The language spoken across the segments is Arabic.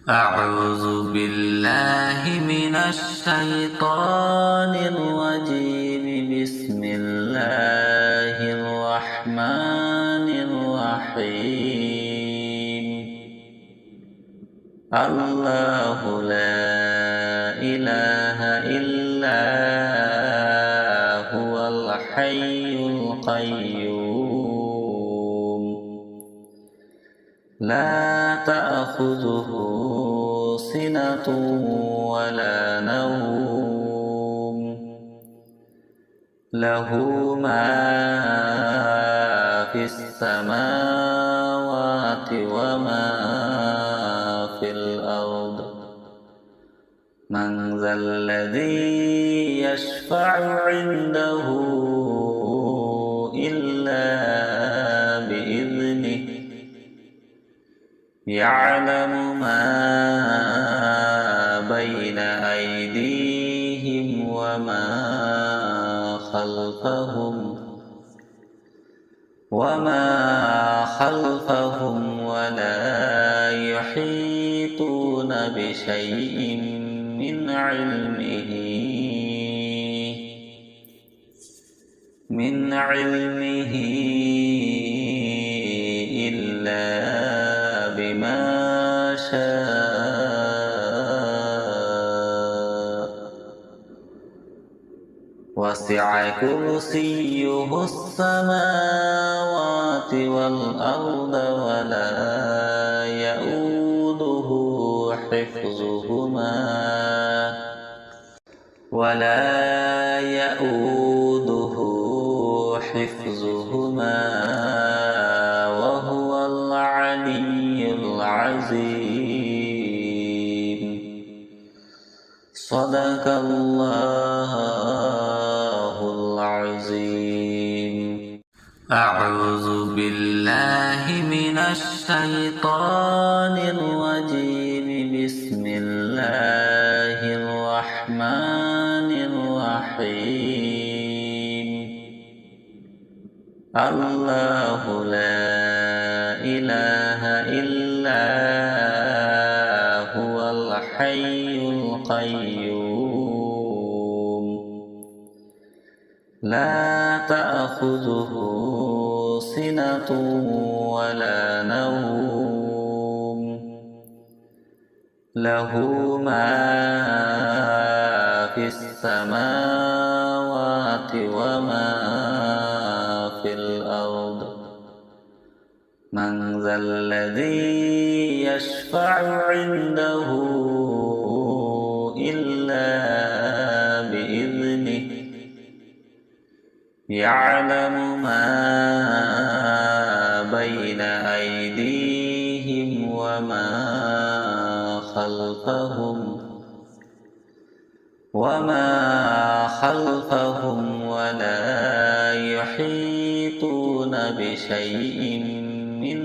أعوذ بالله من الشيطان الرجيم. بسم الله الرحمن الرحيم. الله لا إله إلا هو الحي القيوم لا تأخذه سنة ولا نوم له ما في السماوات وما في الأرض. من ذا الذي يشفع عنده إلا بإذنه يعلم ما بين أيديهم وما خلفهم ولا يحيطون بشيء من علمه إلا بما شاء. وسع كرسيه السماوات والأرض ولا يؤوده حفظهما وهو العلي العظيم. صدق الله العظيم. أعوذ بالله من الشيطان الرجيم. بسم الله الرحمن الرحيم. الله لا إله إلا هو الحي القيوم لا تأخذه سنة ولا نوم له ما في السماوات وما في الأرض. من ذا الذي يشفع عنده إلا بإذنه يعلم ما بين أيديهم وما خلفهم ولا يحيطون بشيء من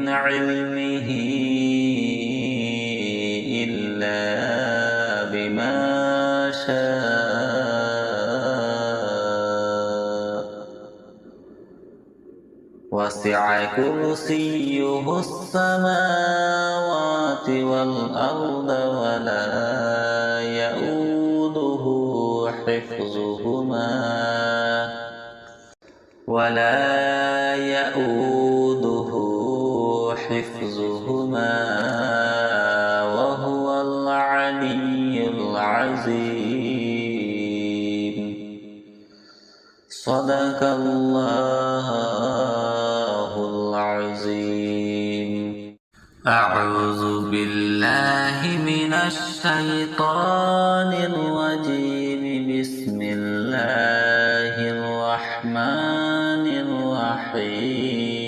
علمه إلا بما شاء. وسع كرسيه السماوات والأرض ولا يؤوده حفظهما وهو العلي العظيم. صدق الله العظيم. أعوذ بالله من الشيطان الرجيم. بسم الله الرحمن الرحيم.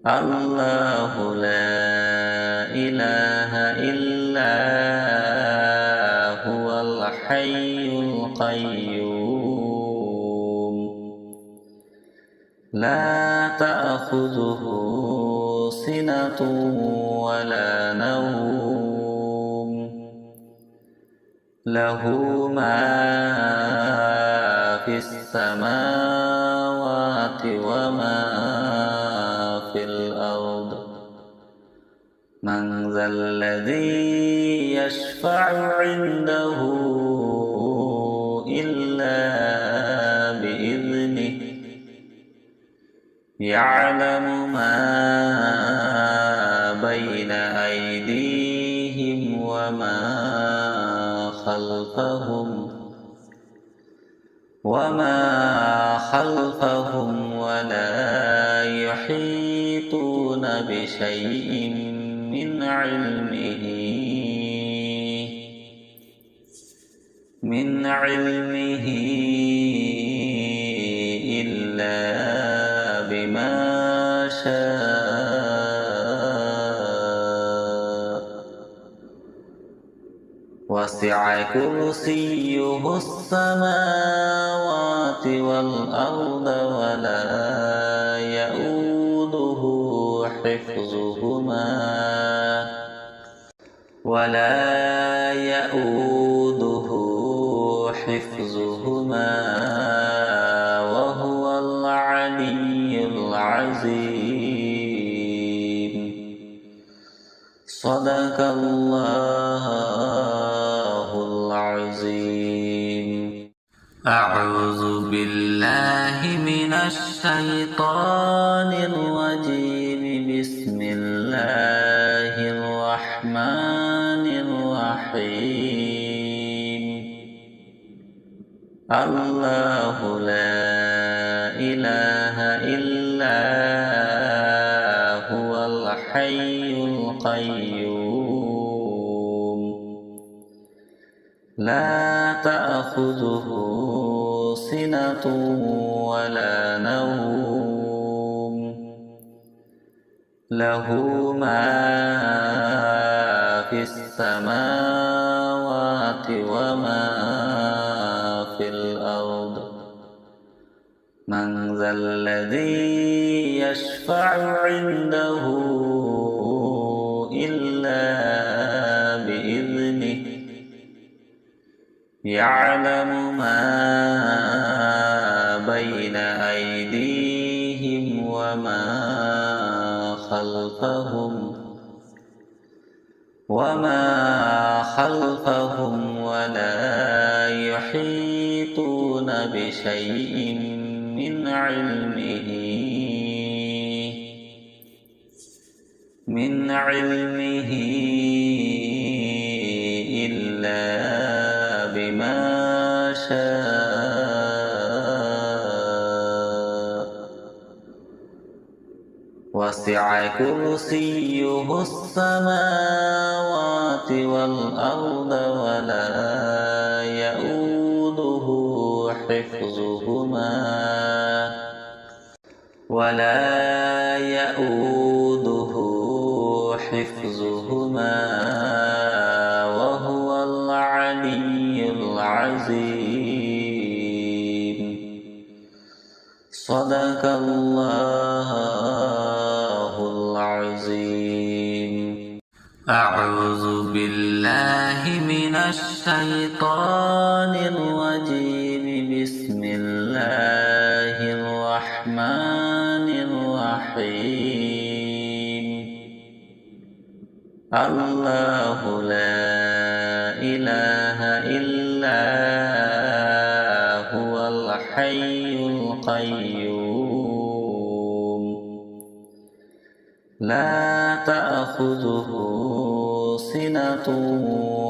الله لا إله إلا هو الحي القيوم لا تأخذه سنة ولا نوم له ما في السماوات وما في الأرض من ذا الذي يشفع عنده إلا بإذنه يعلم ما بين أيديهم وما خلفهم ولا يحيطون بشيء من علمه إلا بما شاء وسع كرسيه السماوات والأرض ولا يؤوده حفظهما وهو العلي العظيم. صدق الله العظيم. أعوذ بالله من الشيطان الرجيم. بسم الله الرحمن الرحيم. الله لا إله إلا هو الحي القيوم لا تأخذه سنة ولا نوم له ما في السماوات وما في الأرض من ذا الذي يشفع عنده إلا بإذنه يعلم ما بين أيديهم وما خلفهم ولا يحيطون بشيء من علمه إلا بما شاء وسع كرسيه السماوات والأرض ولا يؤوده حفظهما وهو العلي العظيم. صدق الله العظيم. أعوذ بالله من الشيطان الرجيم. بسم الله الرحمن الرحيم. الله لا إله إلا هو الحي القيوم لا تأخذه سنة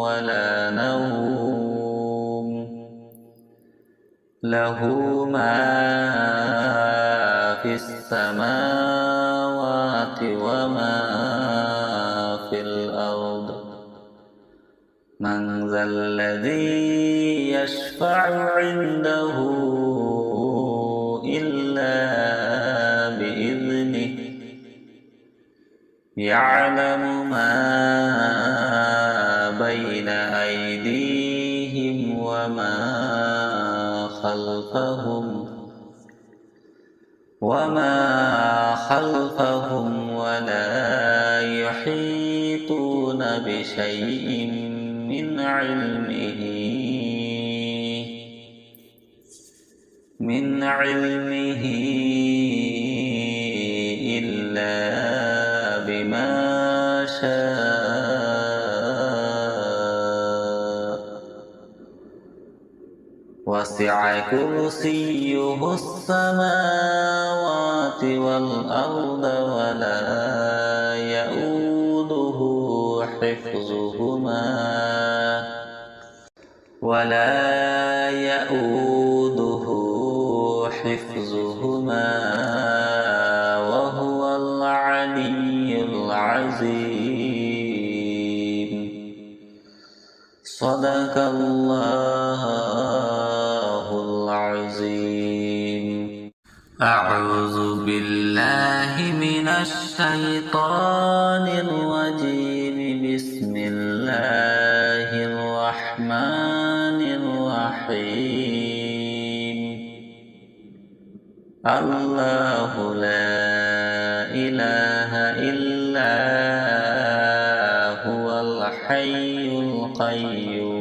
ولا نوم له ما في السماوات وما في الأرض من ذا الذي يشفع عنده إلا بإذنه يعلم ما بين أيديهم وما خلفهم ولا يحيطون بشيء من علمه وسع كرسيه السماوات والأرض ولا يؤوده حفظهما وهو العلي العظيم. صدق الله العظيم. أعوذ بالله من الشيطان الرجيم. بسم الله الرحمن الرحيم. الله لا إله إلا هو الحي القيوم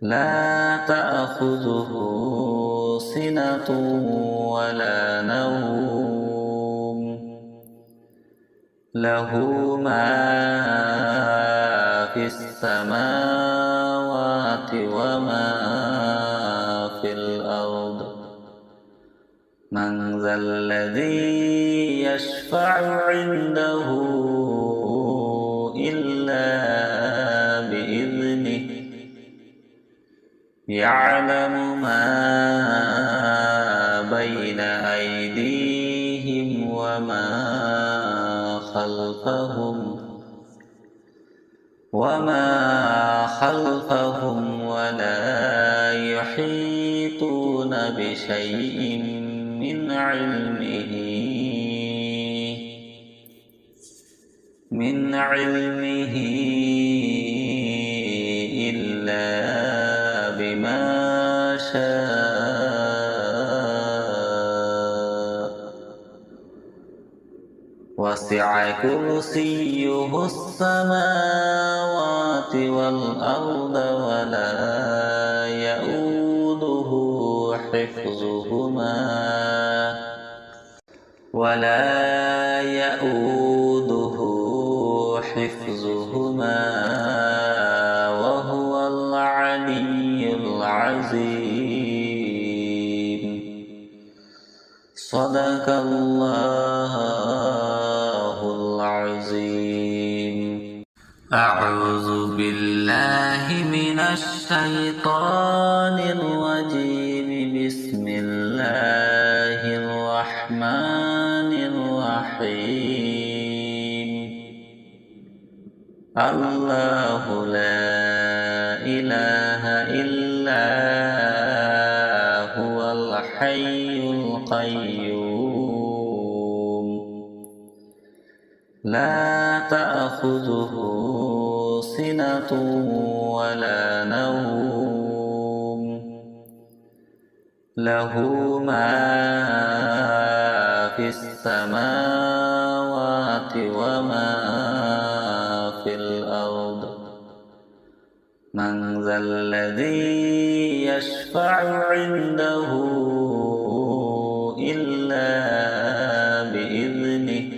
لا تأخذه سنة ولا نوم له ما في السماوات وما في الأرض. من ذا الذي يشفع عنده إلا بإذنه يعلم ما بين أيديهم وما خلفهم ولا يحيطون بشيء من علمه إلا بما شاء. وسع كرسيه السماوات والأرض ولا يؤوده حفظهما وهو العلي العظيم. صدق الله العظيم. أعوذ بالله من الشيطان الرجيم. بسم الله الرحمن الرحيم. الله لا إله إلا هو الحي القيوم لا تأخذه سنة ولا نوم له ما في السماوات وما في الأرض. من ذا الذي يشفع عنده إلا بإذنه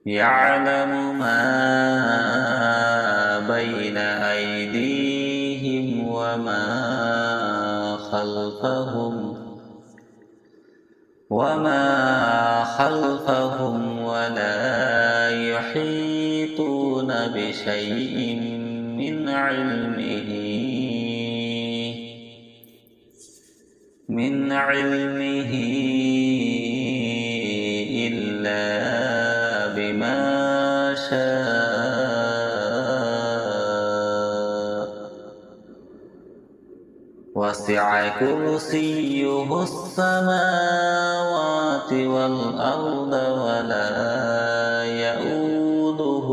يعلم ما بين أيديهم وما خلفهم ولا يحيطون بشيء من علمه إلا بما شاء. وسع كرسيه السماوات والأرض ولا يؤوده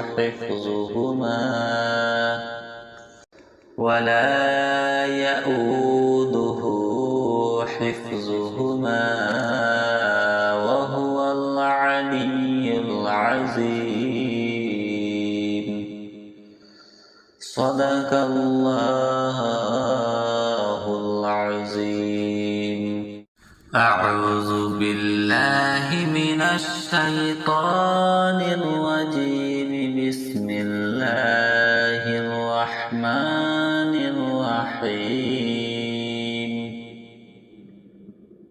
حفظهما وهو العلي العظيم. صدق الله العظيم. أعوذ بالله من الشيطان الرجيم. بسم الله الرحمن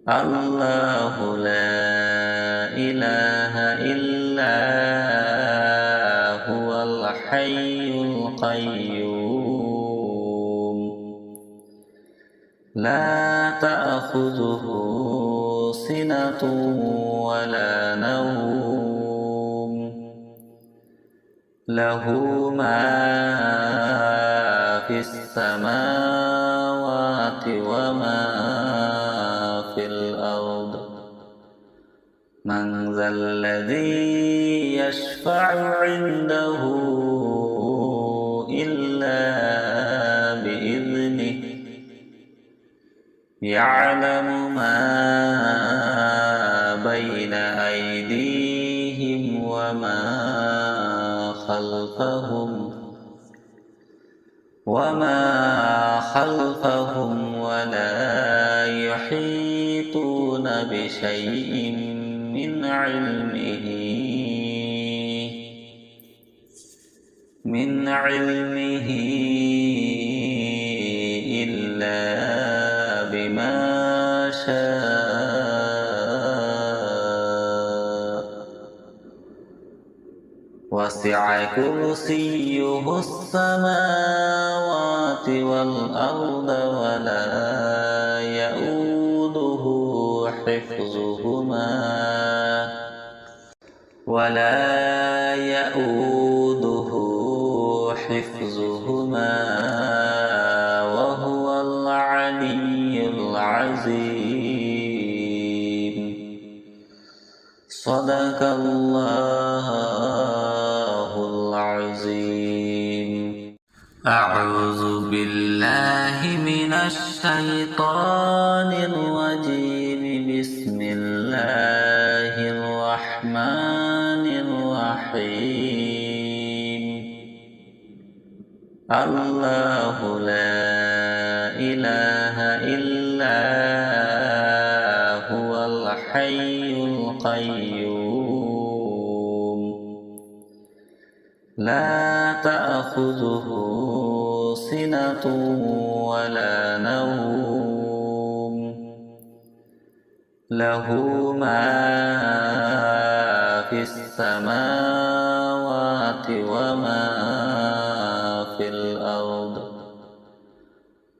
الله لا إله إلا هو الحي القيوم لا تأخذه سنة ولا نوم له ما في السماوات وما في الأرض من ذا الذي يشفع عنده إلا بإذنه يعلم ما بين أيديهم وما خلفهم ولا يحيطون بشيء من علمه إلا بما شاء وسع كرسيه السماوات والأرض ولا يؤوده حفظهما وهو العلي العظيم صدق الله العظيم أعوذ بالله من الشيطان الرجيم بسم الله الرحمن الرحيم الله لا إله إلا هو الحي القيوم لا تأخذه سنة ولا نوم له ما في السماوات وما في الأرض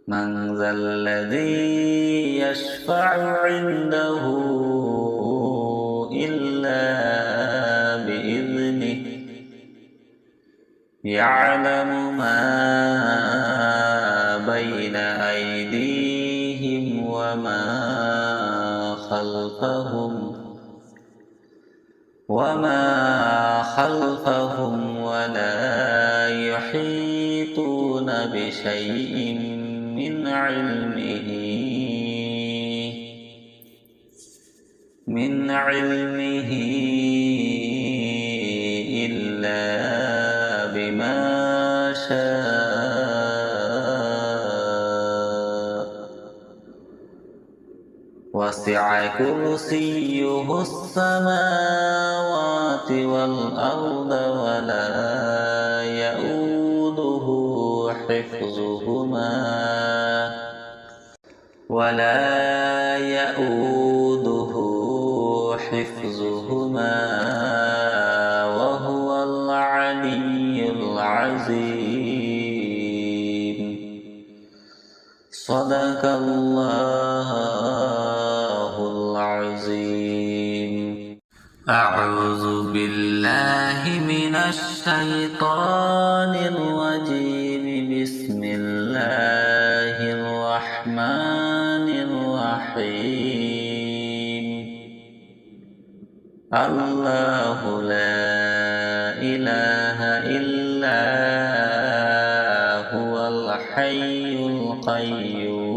من ذا الذي يشفع عنده إلا بإذنه يعلم ما بين أيديهم وما خلفهم ولا يحيطون بشيء من علمه إلا بما شاء وسع كرسيه السماوات والأرض ولا يؤوده حفظهما وهو العلي العظيم صدق الله العظيم أعوذ بالله من الشيطان الرجيم بسم الله الرحمن الرحيم الله لا إله إلا هو الحي القيوم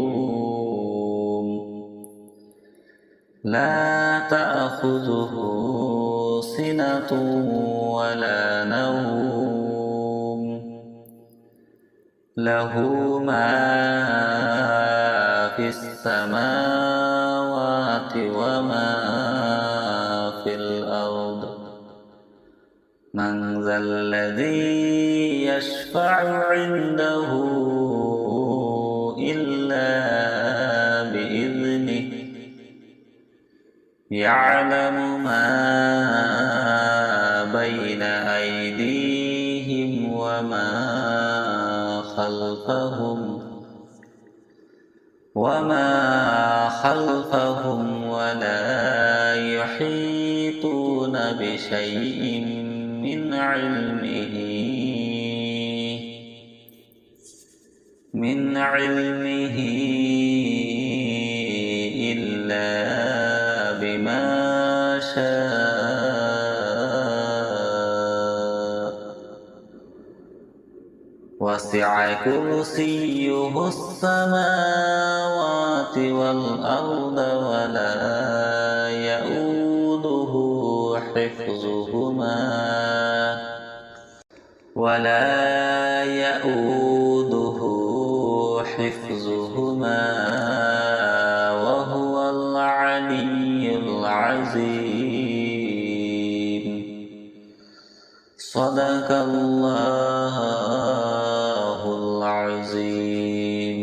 لا تأخذه سنة ولا نوم له ما في السماوات وما في الأرض من ذا الذي يشفع عنده إلا يعلم ما بين أيديهم وما خلفهم ولا يحيطون بشيء من علمه إلا بما شاء وسع كرسيه السماوات والأرض ولا يؤوده حفظهما وهو العلي العظيم. صدق الله العظيم.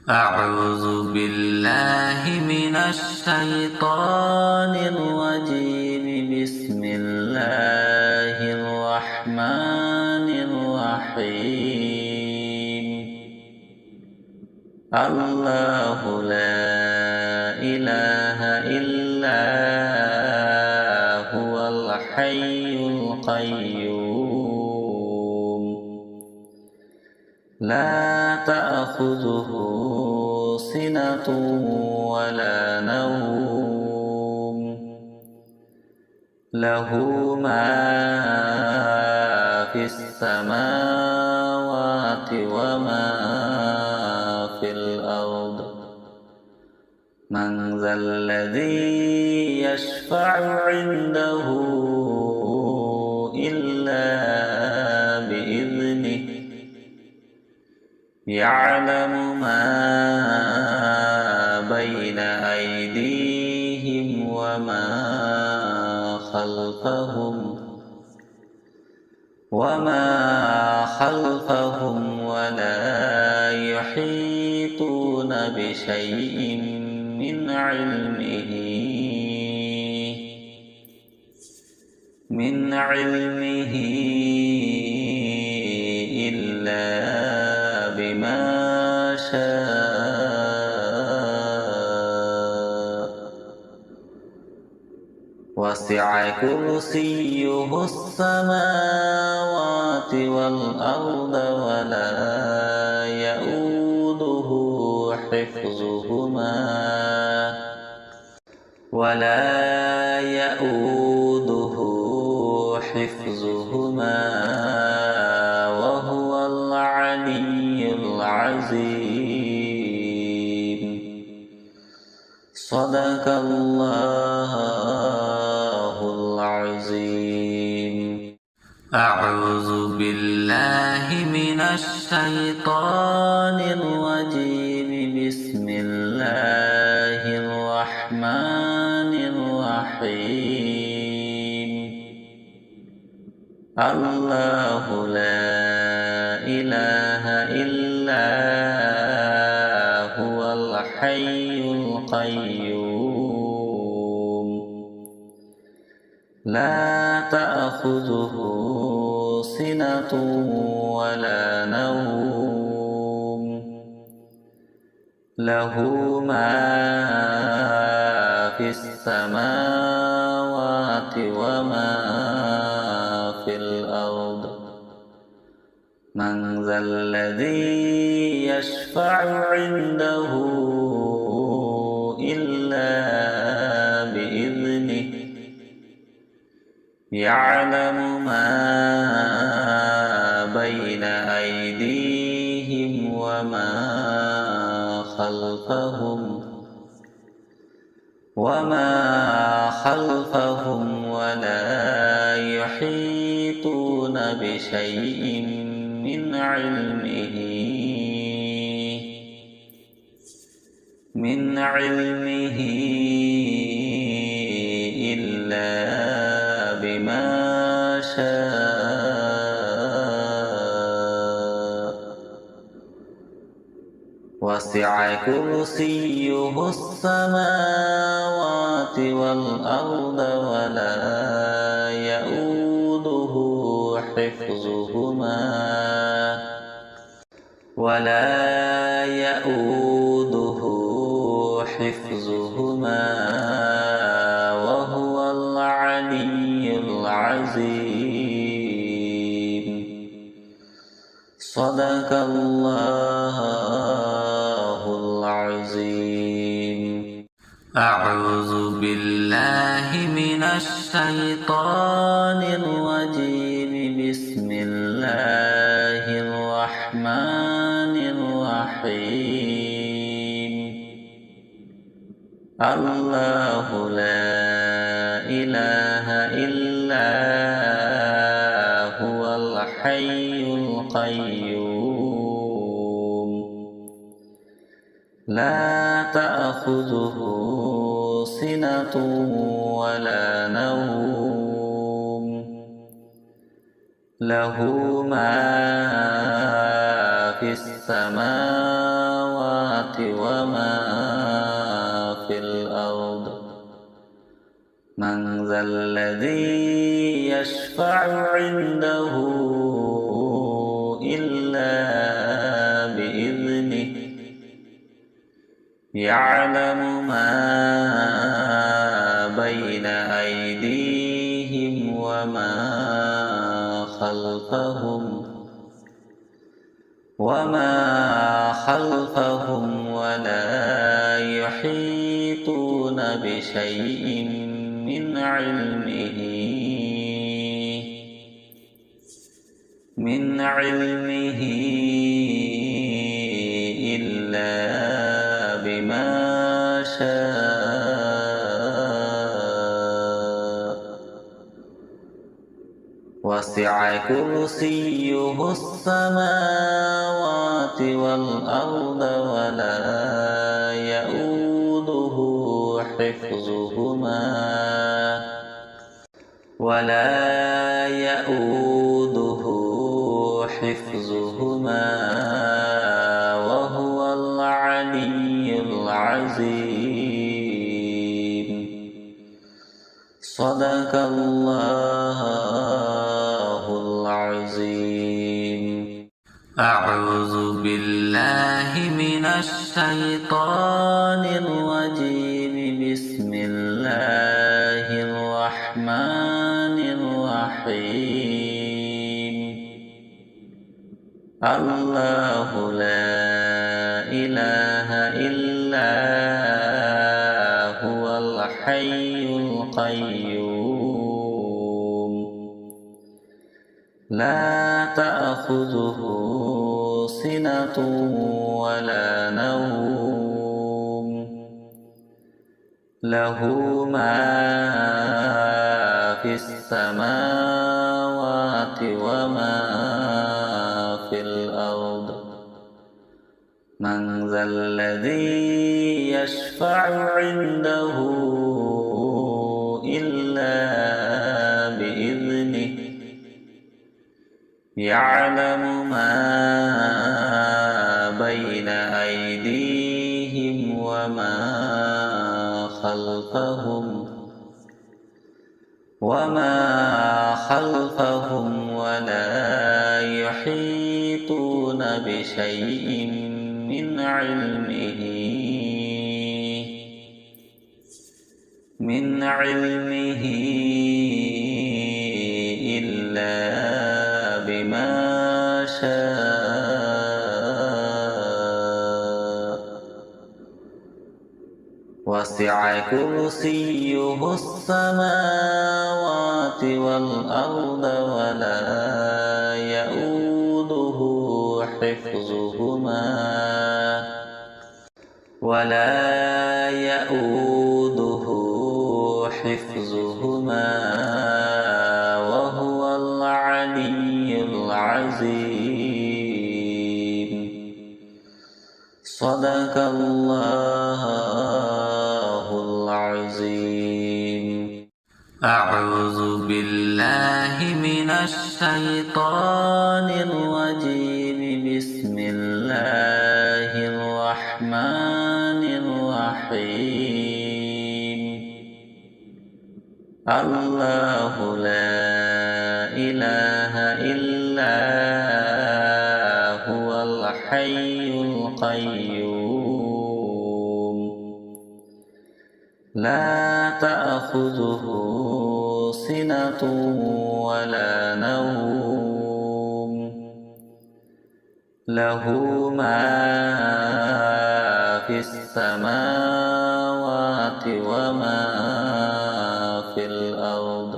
أعوذ بالله من الشيطان الرجيم. بسم الله الرحمن الرحيم. الله لا إله إلا هو الحي القيوم لا تأخذه سنة ولا نوم له ما في السماوات وما في الأرض. من ذا الذي يشفع عنده إلا بإذنه. يعلم ما بين أيديهم وما خلفهم ولا يحيطون بشيء من علمه إلا بما شاء وسع كرسيه السماوات والأرض ولا يؤوده حفظهما وهو العلي العظيم. صدق الله العظيم. أعوذ بالله من الشيطان الرجيم. بسم الله الرحمن الرحيم. الله لا إله إلا هو الحي القيوم لا تأخذه سنة ولا نوم له ما في السماوات وما في الأرض. من ذا الذي يشفع عنده إلا بإذنه. يعلم ما بين أيديهم وما خلفهم ولا يحيطون بشيء من علمه إلا بما شاء وسع وسع كرسيه السماوات والأرض ولا يؤوده حفظهما وهو العلي العظيم. صدق الله العظيم. أعوذ بالله من الشيطان الرجيم. بسم الله الرحمن الرحيم. الله لا إله إلا هو الحي القيوم لا تأخذه سنة ولا نوم له ما في السماوات وما في الأرض. من ذا الذي يشفع عنده إلا بإذنه يعلم ما بين أيديهم وما خلفهم ولا يحيطون بشيء من علمه إلا بما شاء. وسع كرسيه السماوات والأرض ولا يؤوده حفظهما وهو العلي العظيم. صدق الله العظيم. أعوذ بالله من الشيطان الرجيم. بسم الله الرحمن الرحيم. الله لا إله إلا هو الحي القيوم لا تأخذه سنة ولا نوم له ما في السماوات وما في الأرض. من ذا الذي يشفع عنده إلا بإذنه يعلم ما بين أيديهم وما خلفهم ولا يحيطون بشيء من علمه إلا بما شاء. وسع كرسيه السماوات والأرض ولا يؤوده حفظهما وهو العلي العظيم. صدق الله العظيم. أعوذ بالله من الشيطان الرجيم. بسم الله الرحمن الرحيم الله لا إله إلا هو الحي القيوم لا تأخذه سنة ولا نوم له ما في السماوات وما في الأرض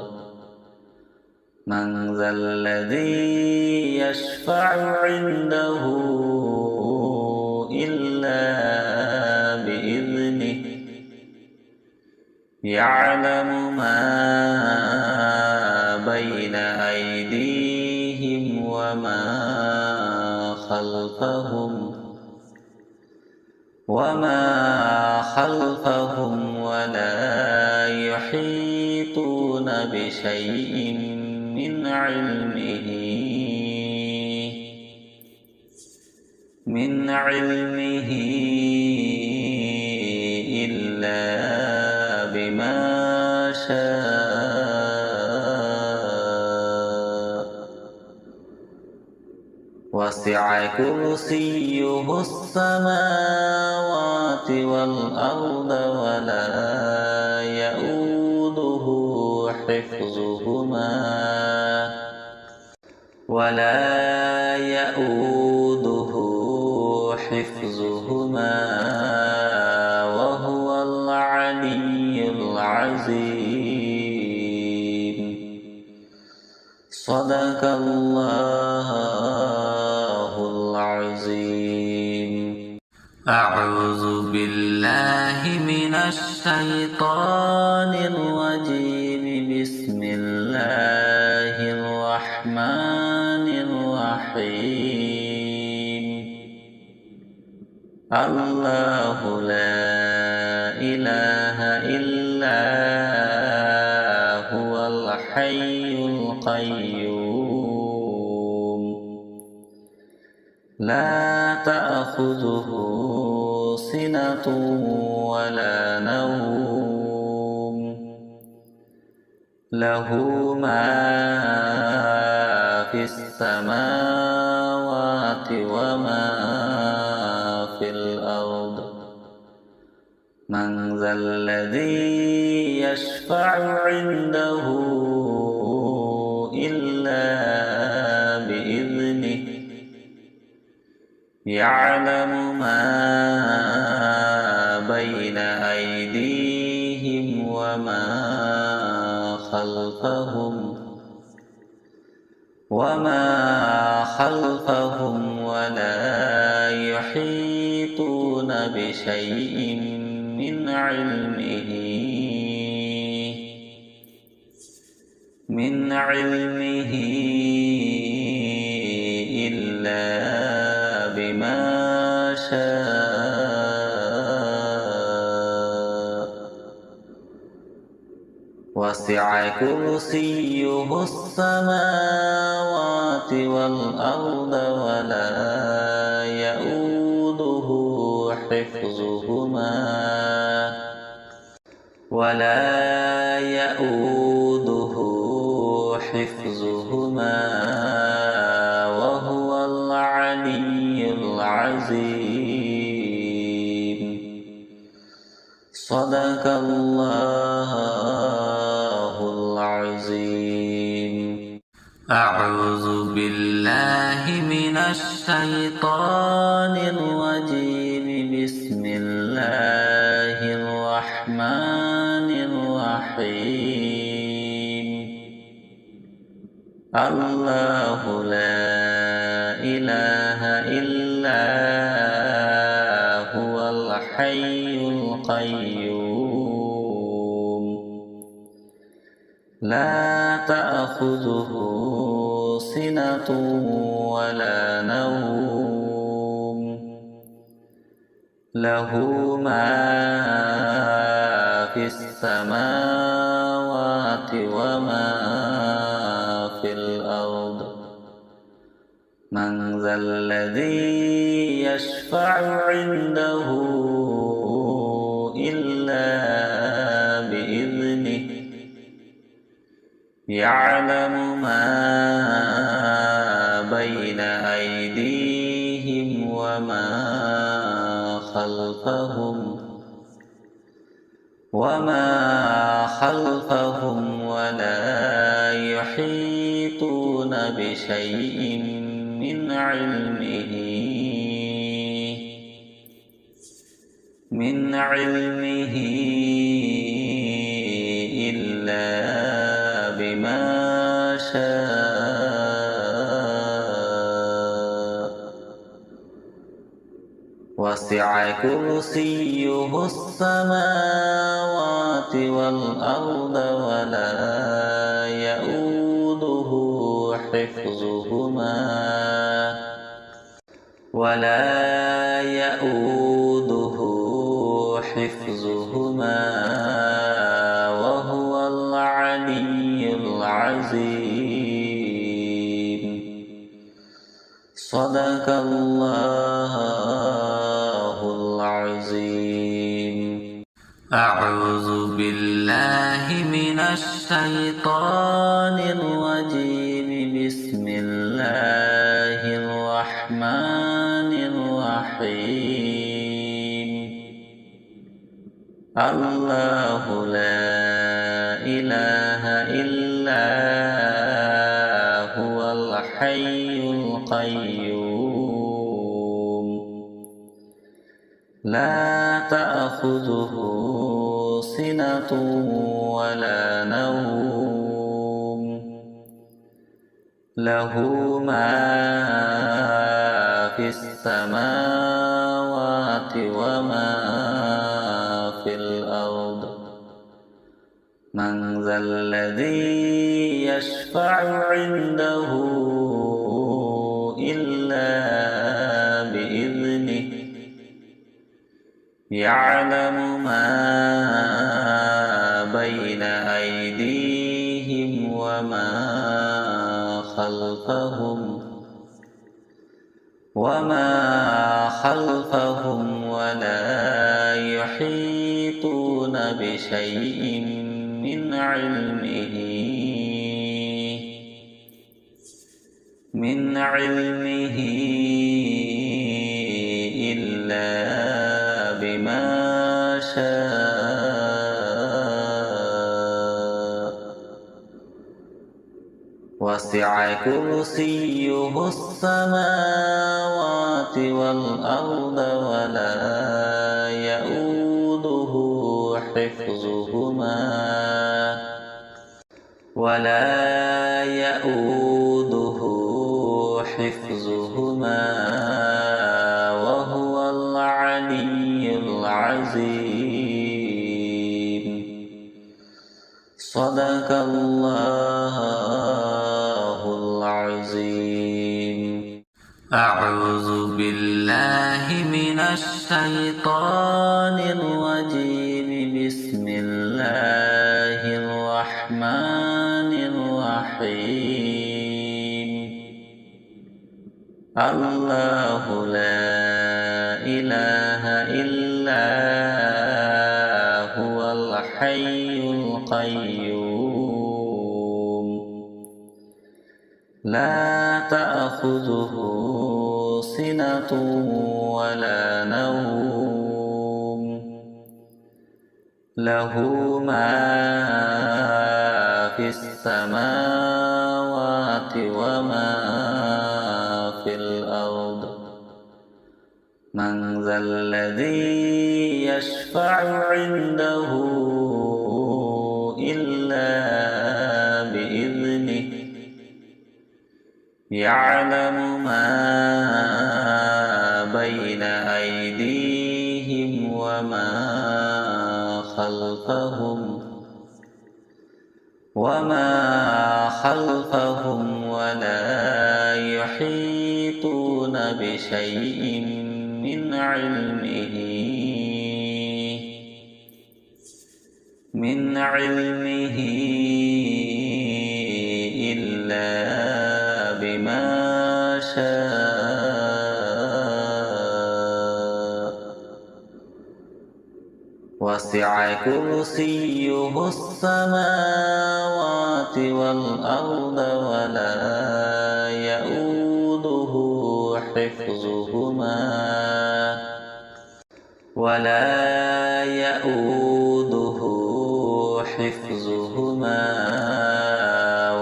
من ذا الذي يشفع عنده إلا بإذنه يعلم ما بين أيديهم وما خلفهم ولا يحيطون بشيء من علمه إلا بما شاء وسع كرسيه السماوات والأرض ولا يؤوده حفظهما وهو العلي العظيم صدق الله العظيم أعوذ بالله من الشيطان الرجيم بسم الله الرحمن الرحيم الله لا إله إلا هو الحي القيوم لا تأخذه سنة ولا نوم له ما في السماوات وما في الأرض من ذا الذي يشفع عنده إلا بإذنه يعلم ما بين أيديهم وما خلفهم ولا يحيطون بشيء من علمه إلا بما شاء وسع كرسيه السماوات والأرض ولا يؤوده حفظهما وهو العلي العظيم صدق الله العظيم أعوذ بالله من الشيطان الرجيم بسم الله الرحمن الرحيم الله لا إله إلا هو الحي القيوم لا تأخذه سنة ولا نوم له ما في السماوات وما في الأرض من ذا الذي يشفع عنده يعلم ما بين أيديهم وما خلفهم ولا يحيطون بشيء من علمه إلا بما شاء وسع كرسيه السماوات والأرض ولا يؤوده حفظهما وهو العلي العظيم. صدق الله العظيم. أعوذ بالله من الشيطان الرجيم. بسم الله الرحمن الرحيم. الله لا إله إلا هو الحي القيوم لا تأخذه سنة ولا نوم له ما في السماوات وما في الأرض. من ذا الذي يشفع عنده إلا بإذنه. يعلم ما بين أيديهم وما خلفهم ولا يحيطون بشيء من علمه إلا بما شاء وسع كرسيه السماوات والأرض ولا يؤوده حفظهما وهو العلي العظيم. صدق الله العظيم. أعوذ بالله من الشيطان الرجيم. بسم الله الرحمن الرحيم. الله لا إله إلا هو الحي القيوم لا تأخذه سنة ولا نوم له ما في السماوات وما في الأرض. من ذا الذي يشفع عنده إلا بإذنه. يعلم ما بين أيديهم وما خلفهم ولا يحيطون بشيء من علمه إلا بما شاء وسع كرسيه السماوات والأرض ولا يؤوده حفظهما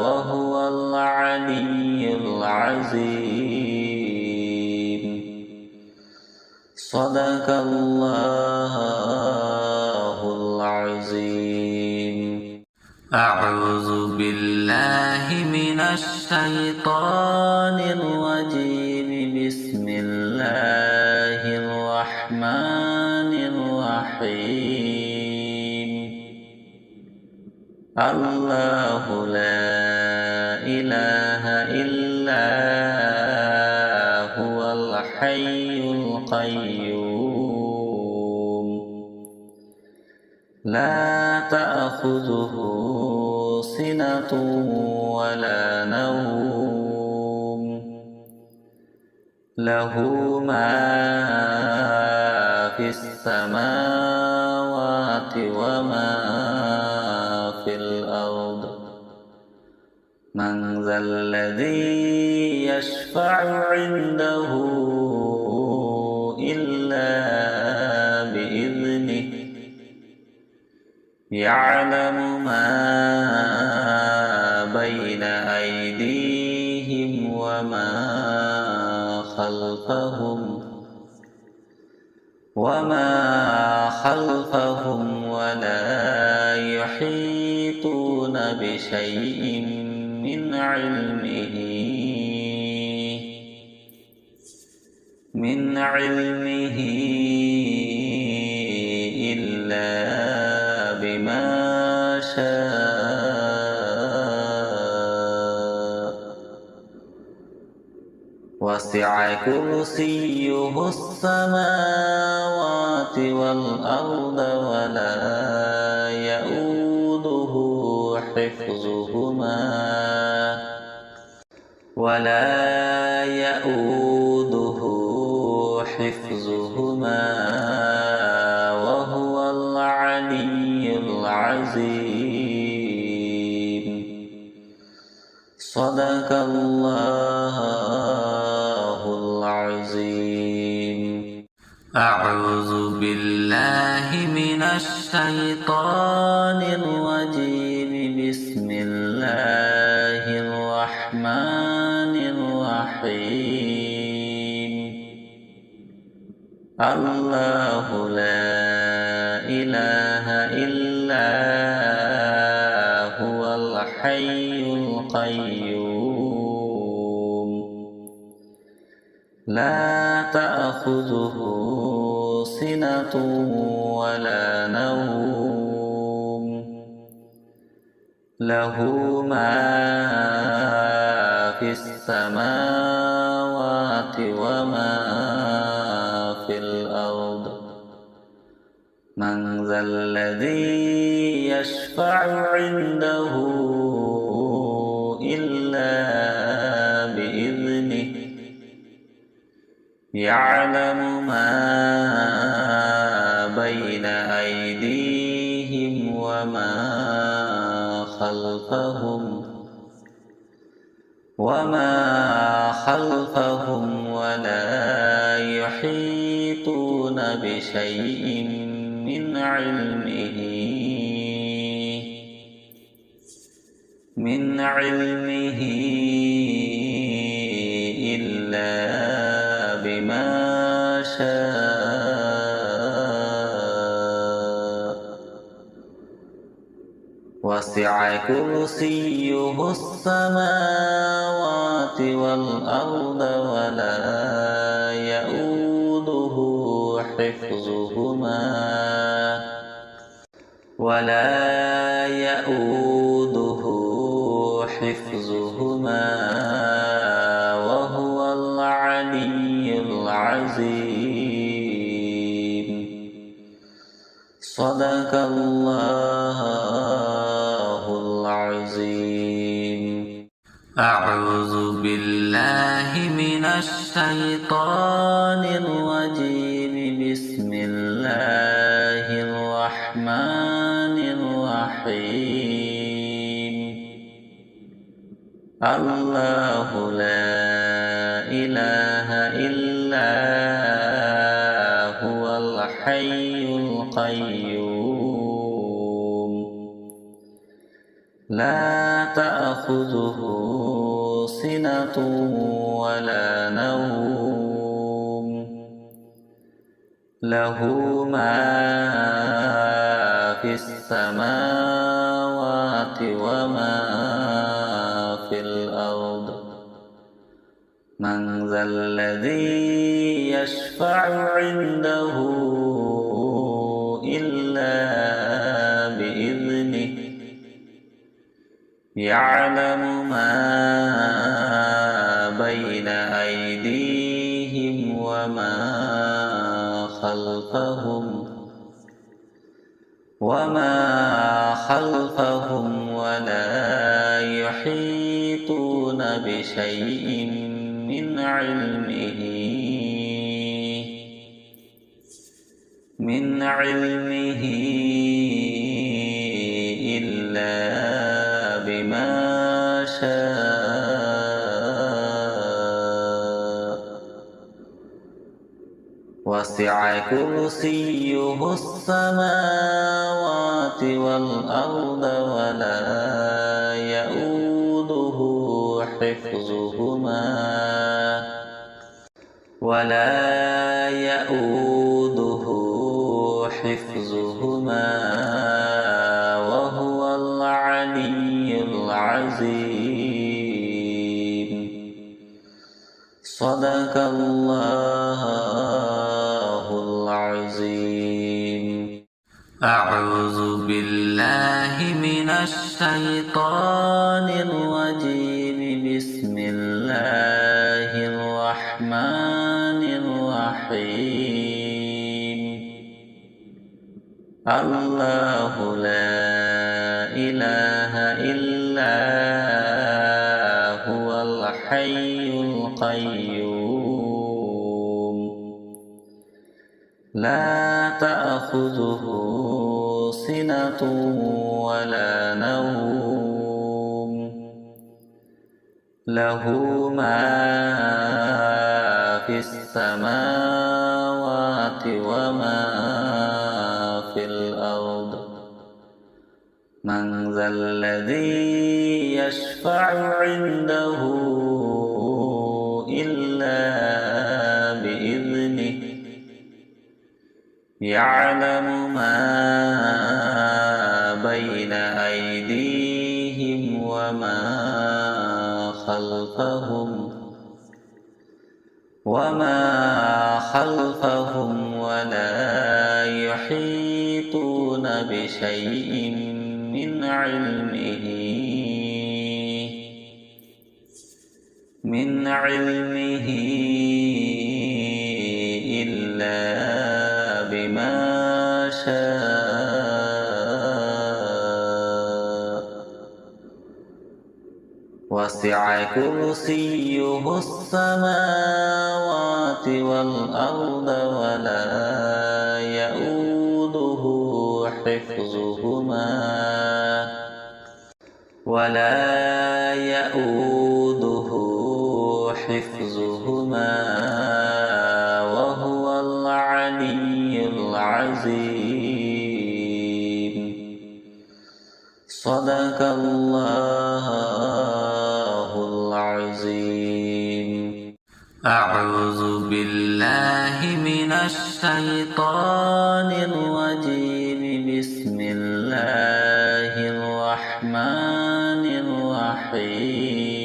وهو العلي العظيم. صدق الله العظيم. أعوذ بالله من الشيطان الرجيم. بسم الله الرحمن الرحيم. الله لا إله إلا هو الحي القيوم لا تأخذه سنة ولا نوم له ما في السماوات وما في الأرض. من ذا الذي يشفع عنده إلا بإذنه يعلم ما بين أيديهم وما خلفهم ولا يحيطون بشيء من علمه إلا بما شاء. وسع كرسيه السماوات والأرض ولا يؤوده حفظهما وهو العلي العظيم. صدق الله العظيم. أعوذ بالله من الشيطان الرجيم. بسم الله الرحمن الرحيم. الله لا إله إلا هو الحي القيوم لا تأخذه سنة ولا نوم له ما في السماوات وما في الأرض. من ذا الذي يشفع عنده إلا بإذنه يعلم ما بين أيديهم وما خلفهم ولا يحيطون بشيء من علمه إلا بما شاء. وسع كرسيه السماوات والأرض ولا يؤوده حفظهما وهو العلي العظيم. صدق الله العظيم. أعوذ بالله من الشيطان الرجيم. بسم الله الرحمن الرحيم الله لا إله إلا هو الحي القيوم لا تأخذه سنة ولا نوم له ما في السماوات وما في الأرض من ذا الذي يشفع عنده إلا بإذنه يعلم ما بين أيديهم وما خلفهم ولا يحيطون بشيء من علمه إلا بما شاء وسع كرسيه السماوات والأرض ولا يؤوده حفظهما وهو العلي العظيم صدق الله العظيم أعوذ بالله من الشيطان الرجيم بسم الله الرحمن الرحيم الله لا إله إلا هو الحي القيوم لا تأخذه سنة ولا نوم له ما في السماوات وما في الأرض من ذا الذي يشفع عنده إلا بإذنه يعلم ما بين أيديهم وما خلفهم ولا يحيطون بشيء من علمه إلا بما شاء وسع كرسيه السماوات والأرض ولا يؤوده حفظهما وهو العلي العظيم صدق الله العظيم أعوذ بالله من الشيطان الرجيم بسم الله الرحمن الرحيم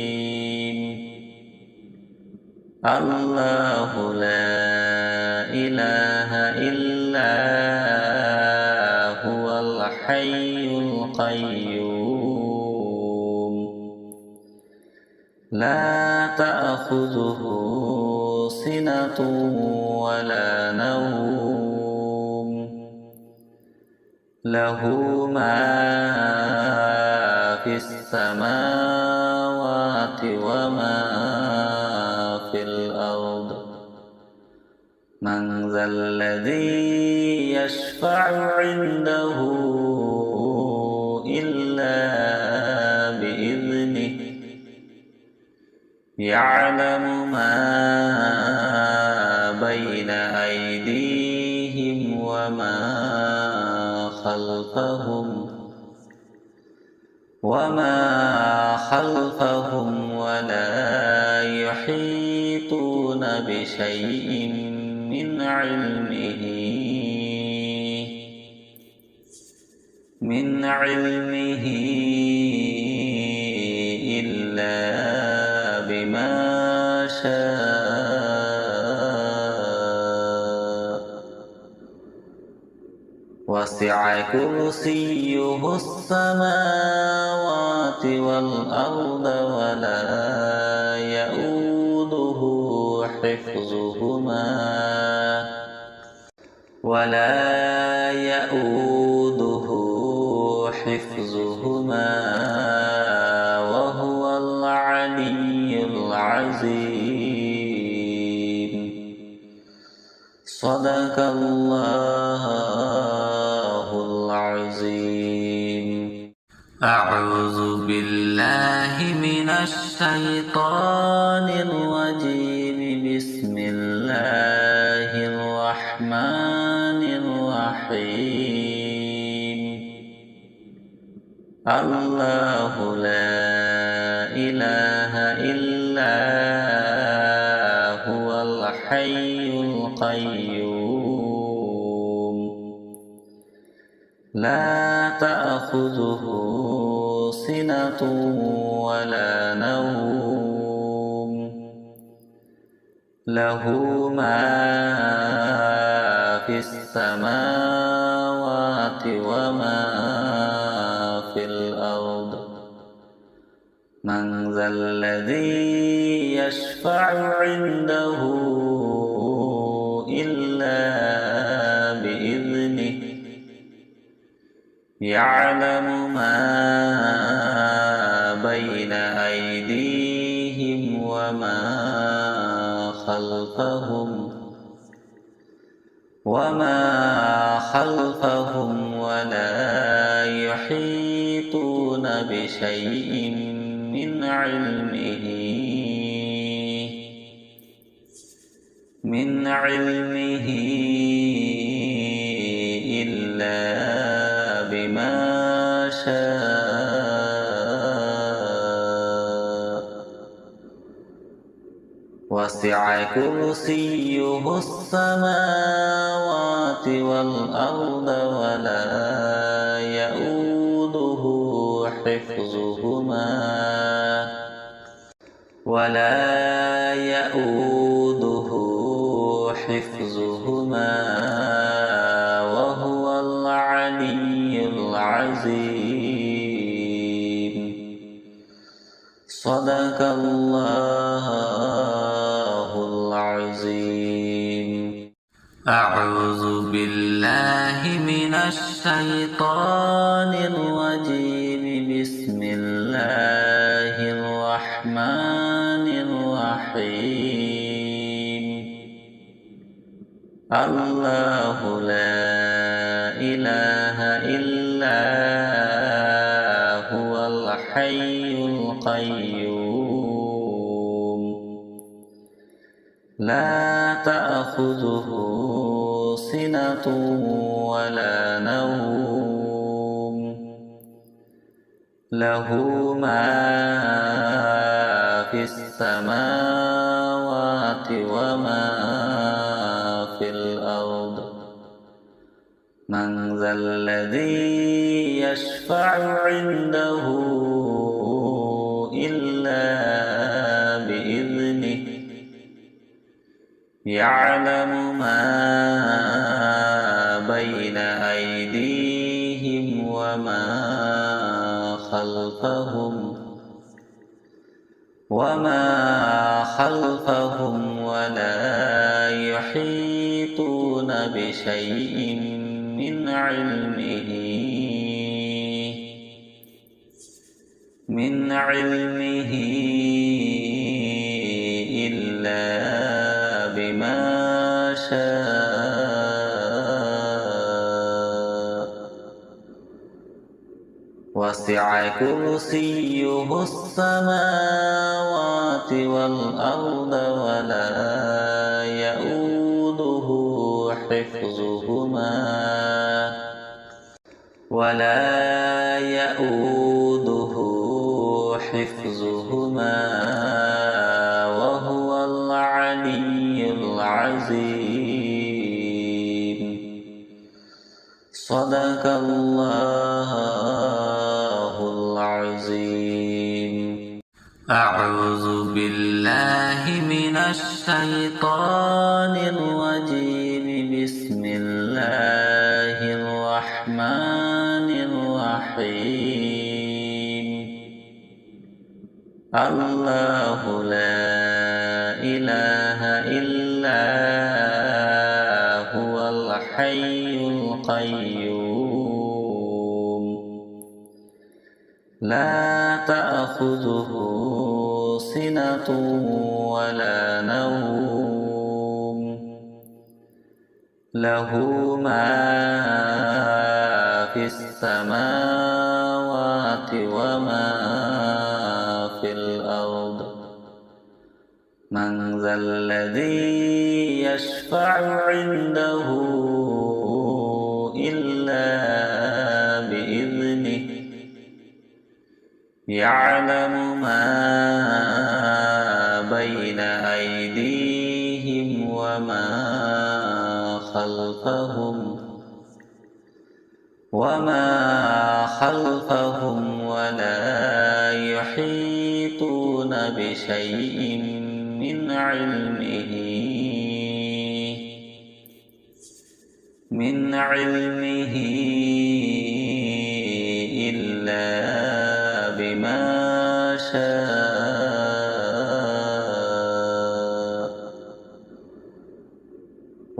الله لا إله إلا هو الحي القيوم لا تأخذه سنة ولا نوم له ما في السماوات وما في الأرض من ذا الذي يشفع عنده يعلم ما بين أيديهم وما خلفهم ولا يحيطون بشيء من علمه إلا بما شاء وسع كرسيه السماوات والأرض ولا يؤوده حفظهما وهو العلي العظيم. صدق الله العظيم. أعوذ بالله من الشيطان الرجيم. بسم الله الرحمن الرحيم. الله لا إله إلا هو الحي القيوم لا تأخذه سنة ولا نوم له ما في السماوات وما في الأرض. من ذا الذي يشفع عنده إلا بإذنه. يعلم ما بين أيديهم وما خلفهم ولا يحيطون بشيء من علمه إلا بما شاء وسع كرسيه السماوات والأرض ولا يؤوده حفظهما وهو العلي العظيم. صدق الله العظيم. أعوذ بالله من الشيطان الرجيم. بسم الله الرحمن الرحيم. الله لا إله إلا هو الحي القيوم لا تأخذه سنة ولا نوم له ما في السماوات وما في الأرض. من ذا الذي يشفع عنده إلا بإذنه. يعلم ما بين أيديهم وما خلفهم ولا يحيطون بشيء من علمه إلا بما شاء وسع كرسيه السماوات والأرض ولا يؤوده حفظهما وهو العلي العظيم. صدق الله العظيم. أعوذ بالله من الشيطان الرجيم. بسم الله الرحمن الرحيم. الله لا إله إلا هو الحي القيوم لا تأخذه سنة ولا نوم له ما في السماوات وما في الأرض. من ذا الذي يشفع عنده إلا بإذنه يعلم ما بين أيديهم وما خلفهم ولا يحيطون بشيء من علمه إلا بما شاء.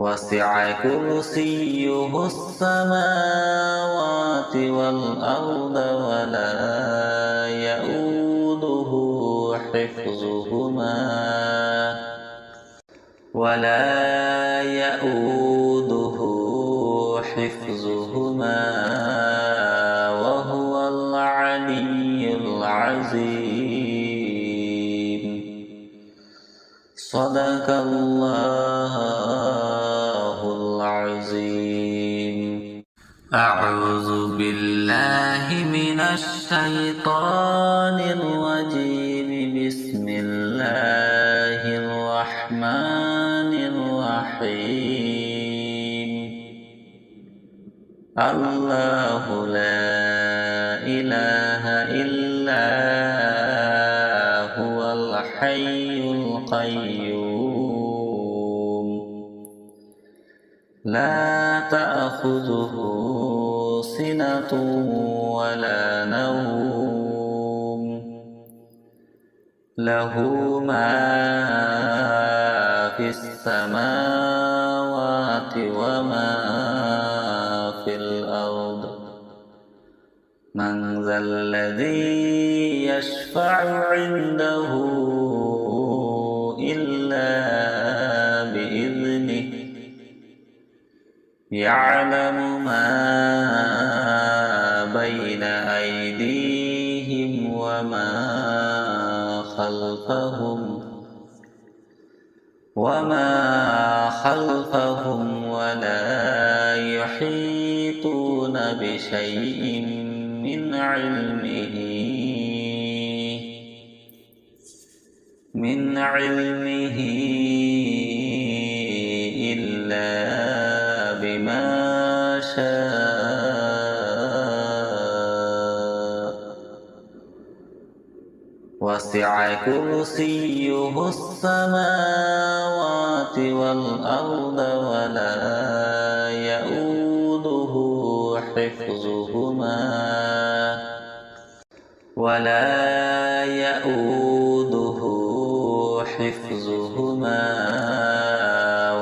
وسع كرسيه السماوات والأرض ولا يؤوده حفظهما وهو العلي العظيم. صدق الله العظيم. أعوذ بالله من الشيطان الرجيم. بسم الله الرحمن الرحيم. الله لا إله إلا هو الحي القيوم لا تأخذه سنة ولا نوم له ما في السماوات وما في الأرض. من ذا الذي يشفع عنده إلا بإذنه يعلم ما بين أيديهم وما خلفهم ولا يحيطون بشيء من علمه إلا بما شاء. وسع كرسيه السماوات والأرض ولا يؤوده حفظهما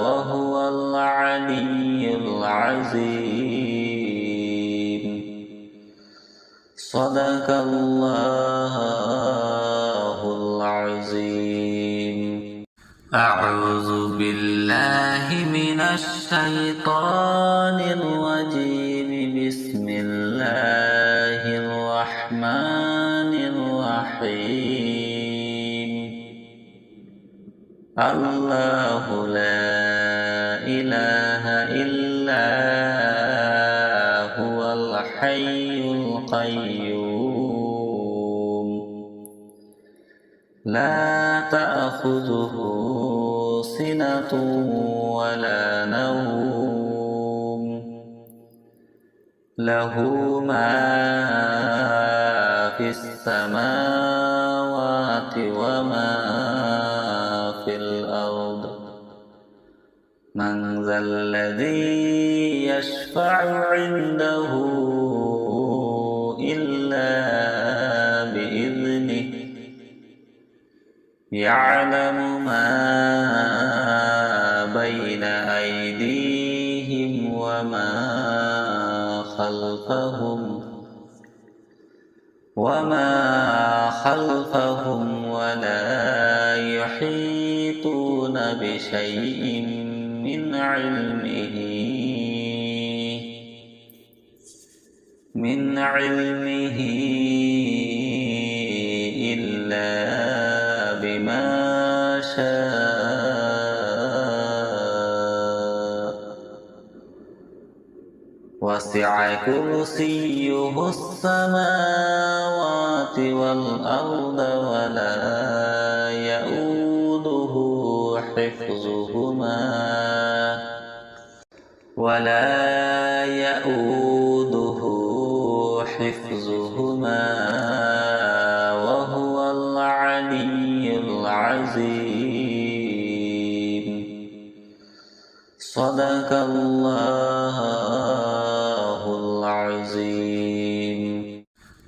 وهو العلي العظيم. صدق الله العظيم. أعوذ بالله من الشيطان الرجيم. بسم الله الرحمن الله لا إله إلا هو الحي القيوم لا تأخذه سنة ولا نوم له ما في السماوات وما في الأرض من ذا الذي يشفع عنده إلا بإذنه يعلم ما بين أيديهم وما خلفهم ولا يحيطون بشيء من علمه إلا بما شاء وسع كرسيه السماوات والأرض ولا يؤوده حفظهما وهو العلي العظيم صدق الله العظيم.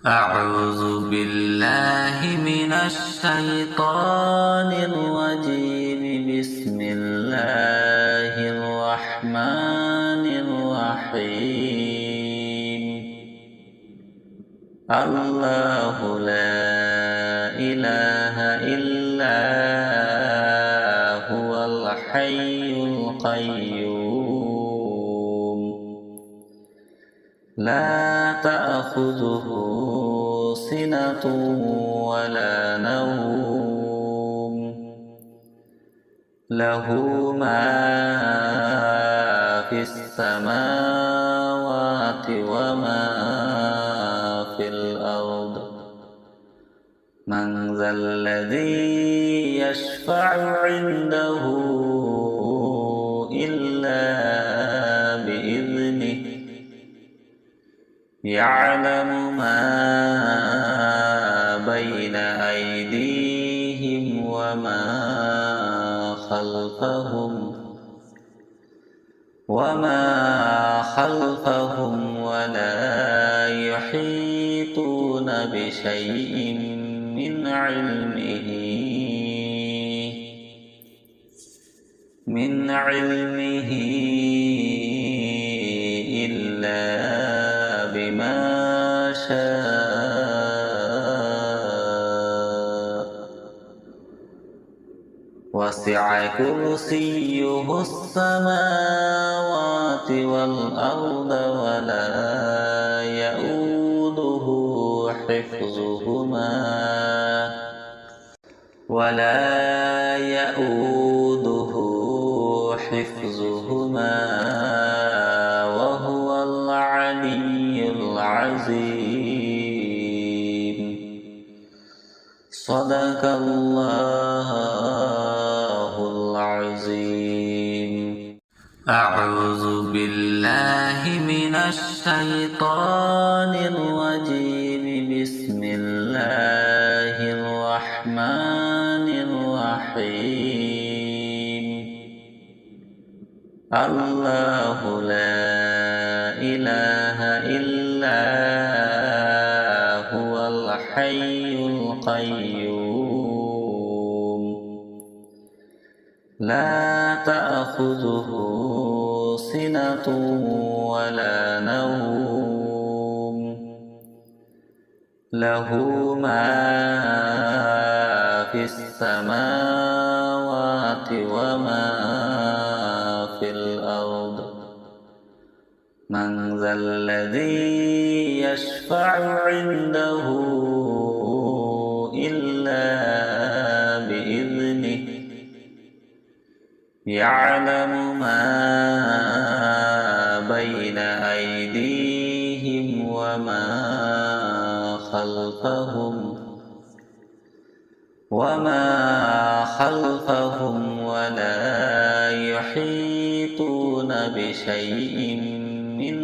أعوذ بالله من الشيطان الرجيم. بسم الله الرحمن الرحيم. الله لا إله إلا هو الحي القيوم لا تأخذه سنة ولا نوم له ما في السماوات وما في الأرض من ذا الذي يشفع عنده إلا بإذنه يعلم ما بين أيديهم وما خلفهم ولا يحيطون بشيء من علمه إلا بما شاء وسع كرسيه السماوات والأرض ولا يؤوده حفظهما وهو العلي العظيم صدق الله العظيم. أعوذ بالله من الشيطان الرجيم. بسم الله الرحمن الرحيم. الله لا إله إلا هو الحي القيوم لا تأخذه سنة ولا نوم له ما في السماوات وما في الأرض من ذا الذي يشفع عنده إلا بإذنه يعلم ما بين أيديهم وما خلفهم ولا يحيطون بشيء من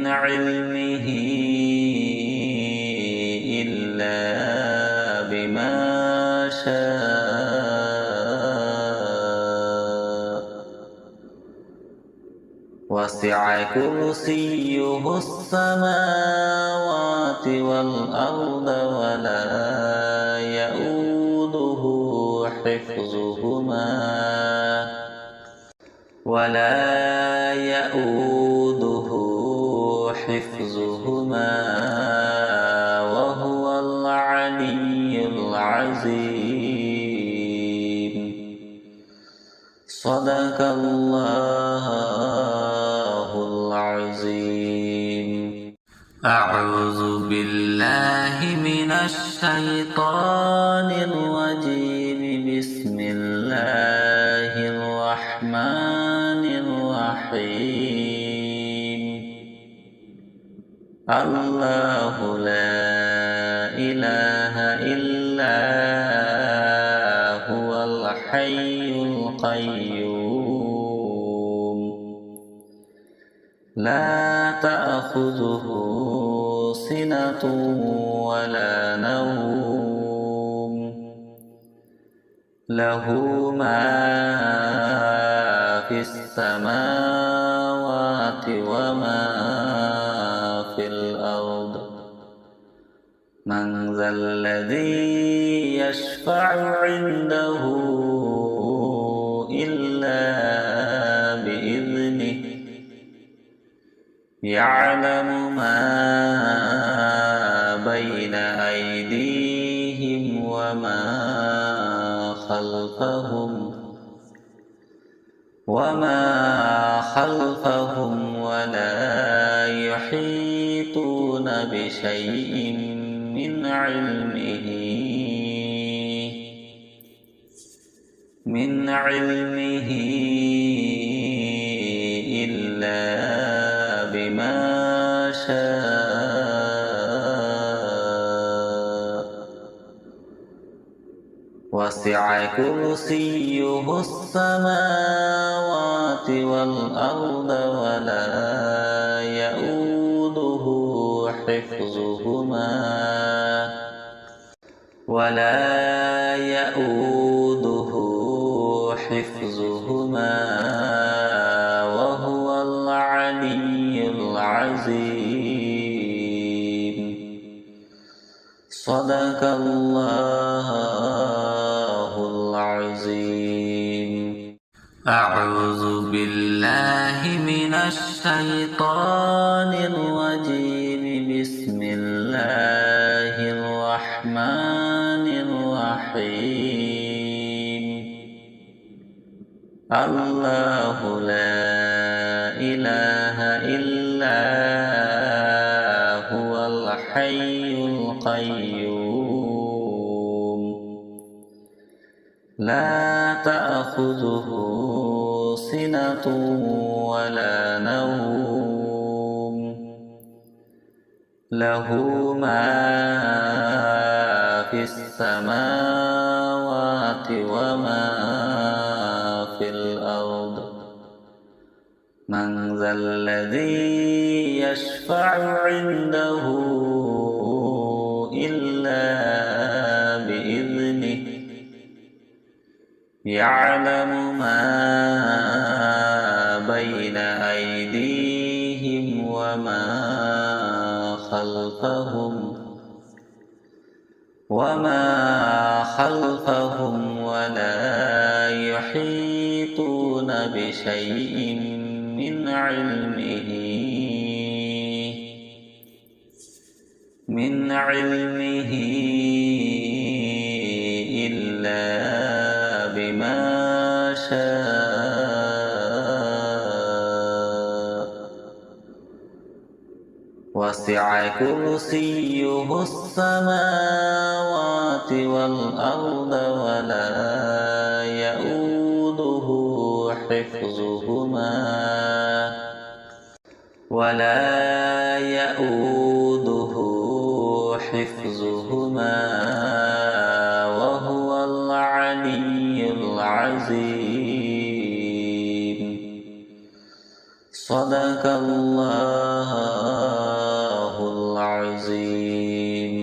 علمه إلا بما شاء وسع كرسيه السماوات والأرض ولا يؤوده حفظهما وهو العلي العظيم. صدق الله العظيم. أعوذ بالله من الشيطان الرجيم. بسم الله الرحمن الرحيم. الله لا إله إلا هو الحي القيوم لا تأخذه سنة ولا نوم له ما في السماوات وما في الأرض. من ذا الذي يشفع عنده إلا بإذنه. يعلم ما بين أيديهم وما خلفهم ولا يحيطون بشيء من علمه إلا بما شاء وسع كرسيه السماوات والأرض ولا يؤوده حفظهما وهو العلي العظيم. صدق الله العظيم. أعوذ بالله من الشيطان الرجيم. بسم الله الرحمن الرحيم. الله لا إله إلا هو الحي القيوم لا تأخذه سنة ولا نوم له ما في السماوات وما في الأرض. من ذا الذي يشفع عنده إلا بإذنه. يعلم ما بين أيديهم وما خلفهم ولا يحيطون بشيء من علمه إلا بما شاء وسع كرسيه السماوات والأرض ولا يؤوده حفظهما وهو العلي العظيم. صدق الله العظيم.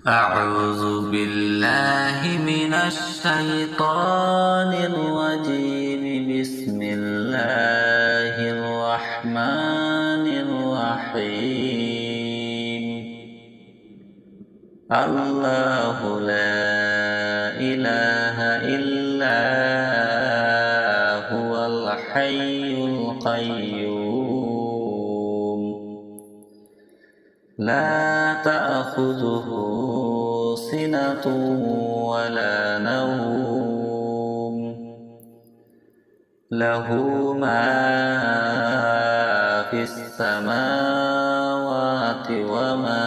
أعوذ بالله من الشيطان الرجيم. بسم الله الرحمن الرحيم. الله لا إله إلا هو الحي القيوم لا تأخذه سنة ولا نوم له ما في السماوات وما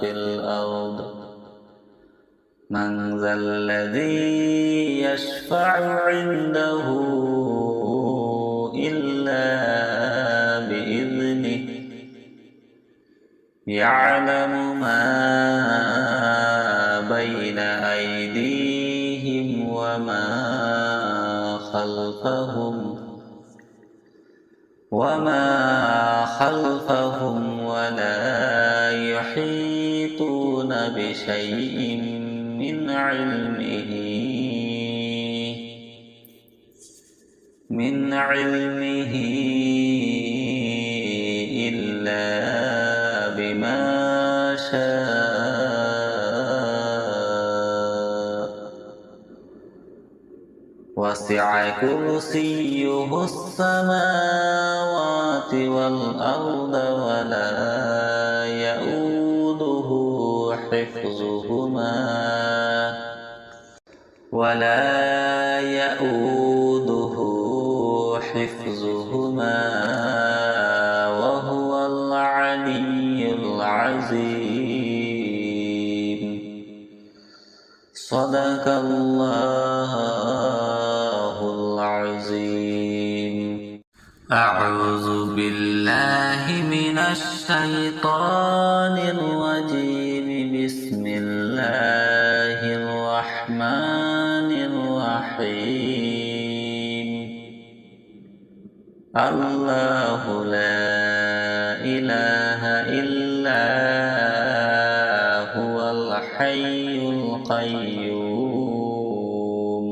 في الأرض. من ذا الذي يشفع عنده إلا بإذنه يعلم ما بين أيديهم وما خلفهم ولا يحيطون بشيء من علمه إلا بما شاء. وسع كرسيه السماوات والأرض ولا يؤوده حفظهما وهو العلي العظيم. صدق الله العظيم. أعوذ بالله من الشيطان الرجيم. بسم الله الرحمن الرحيم. الله لا إله إلا هو الحي القيوم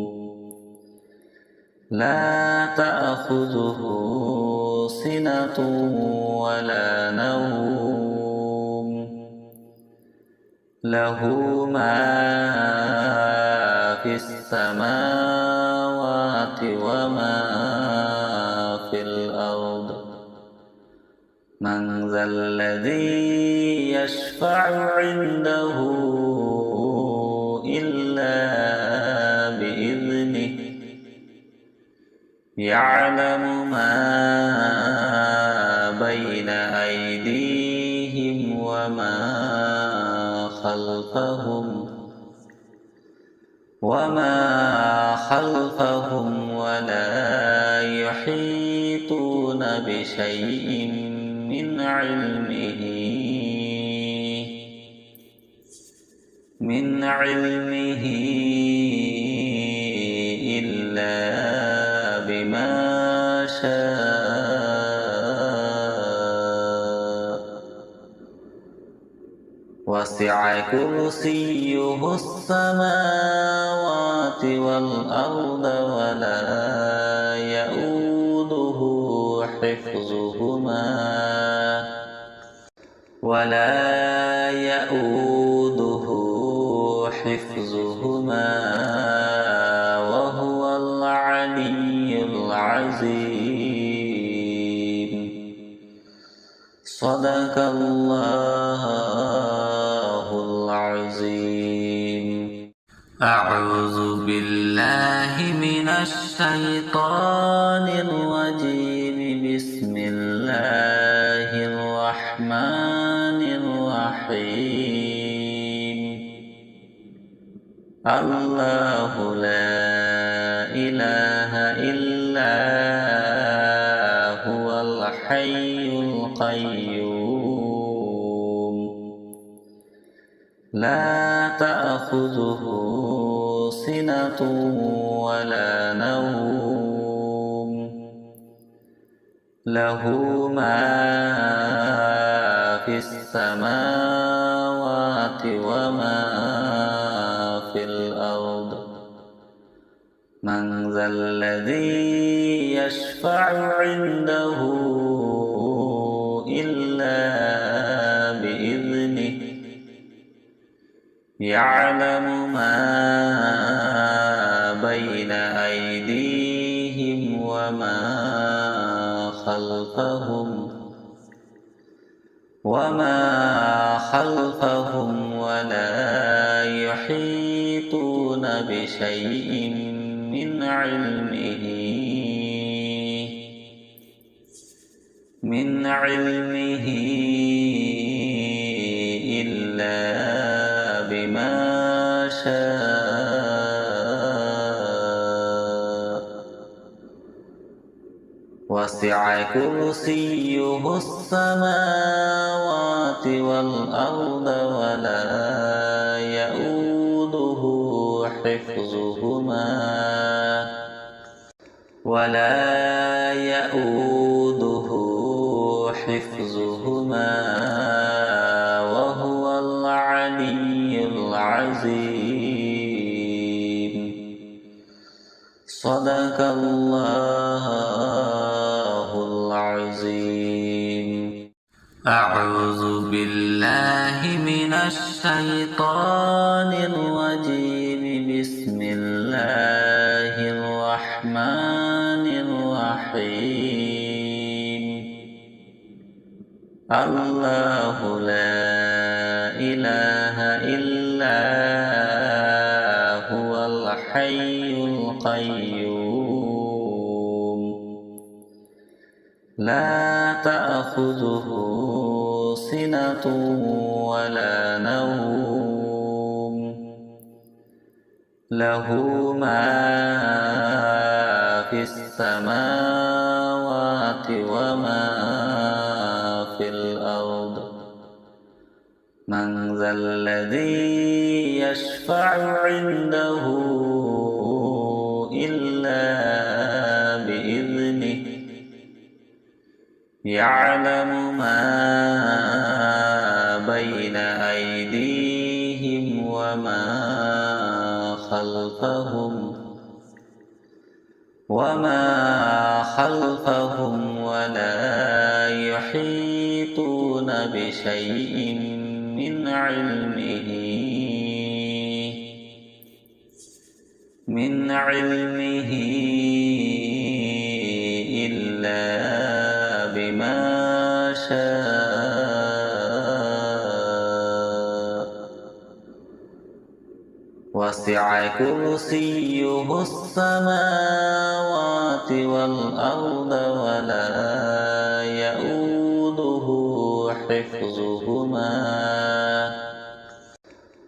لا تأخذه سنة ولا نوم له ما في السماوات وما في الأرض. من ذا الذي يشفع عنده إلا بإذنه يعلم ما بين أيديهم وما خلفهم ولا يحيطون بشيء من علمه إلا بما شاء. وسع كرسيه السماوات والأرض ولا يؤوده حفظهما وهو العلي العظيم. صدق الله العظيم. أعوذ بالله من الشيطان الرجيم. بسم الله الرحمن الله لا إله إلا هو الحي القيوم لا تأخذه سنة ولا نوم له ما في السماوات وما في الأرض من ذا الذي يشفع عنده إلا بإذنه يعلم ما بين أيديهم وما خلفهم ولا يحيطون بشيء من علمه إلا بما شاء وسع كرسيه السماوات والأرض ولا يؤوده حفظهما وهو العلي العظيم صدق الله العظيم أعوذ بالله من الشيطان الرجيم بسم الله الرحمن الرحيم الله لا إله إلا هو الحي القيوم لا تأخذه سنة ولا نوم له ما في السماوات وما في الأرض من ذا الذي يشفع عنده إلا بإذنه يعلم ما بين أيديهم وما خلفهم ولا يحيطون بشيء من علمه إلا بما شاء وسع كرسيه السماوات والأرض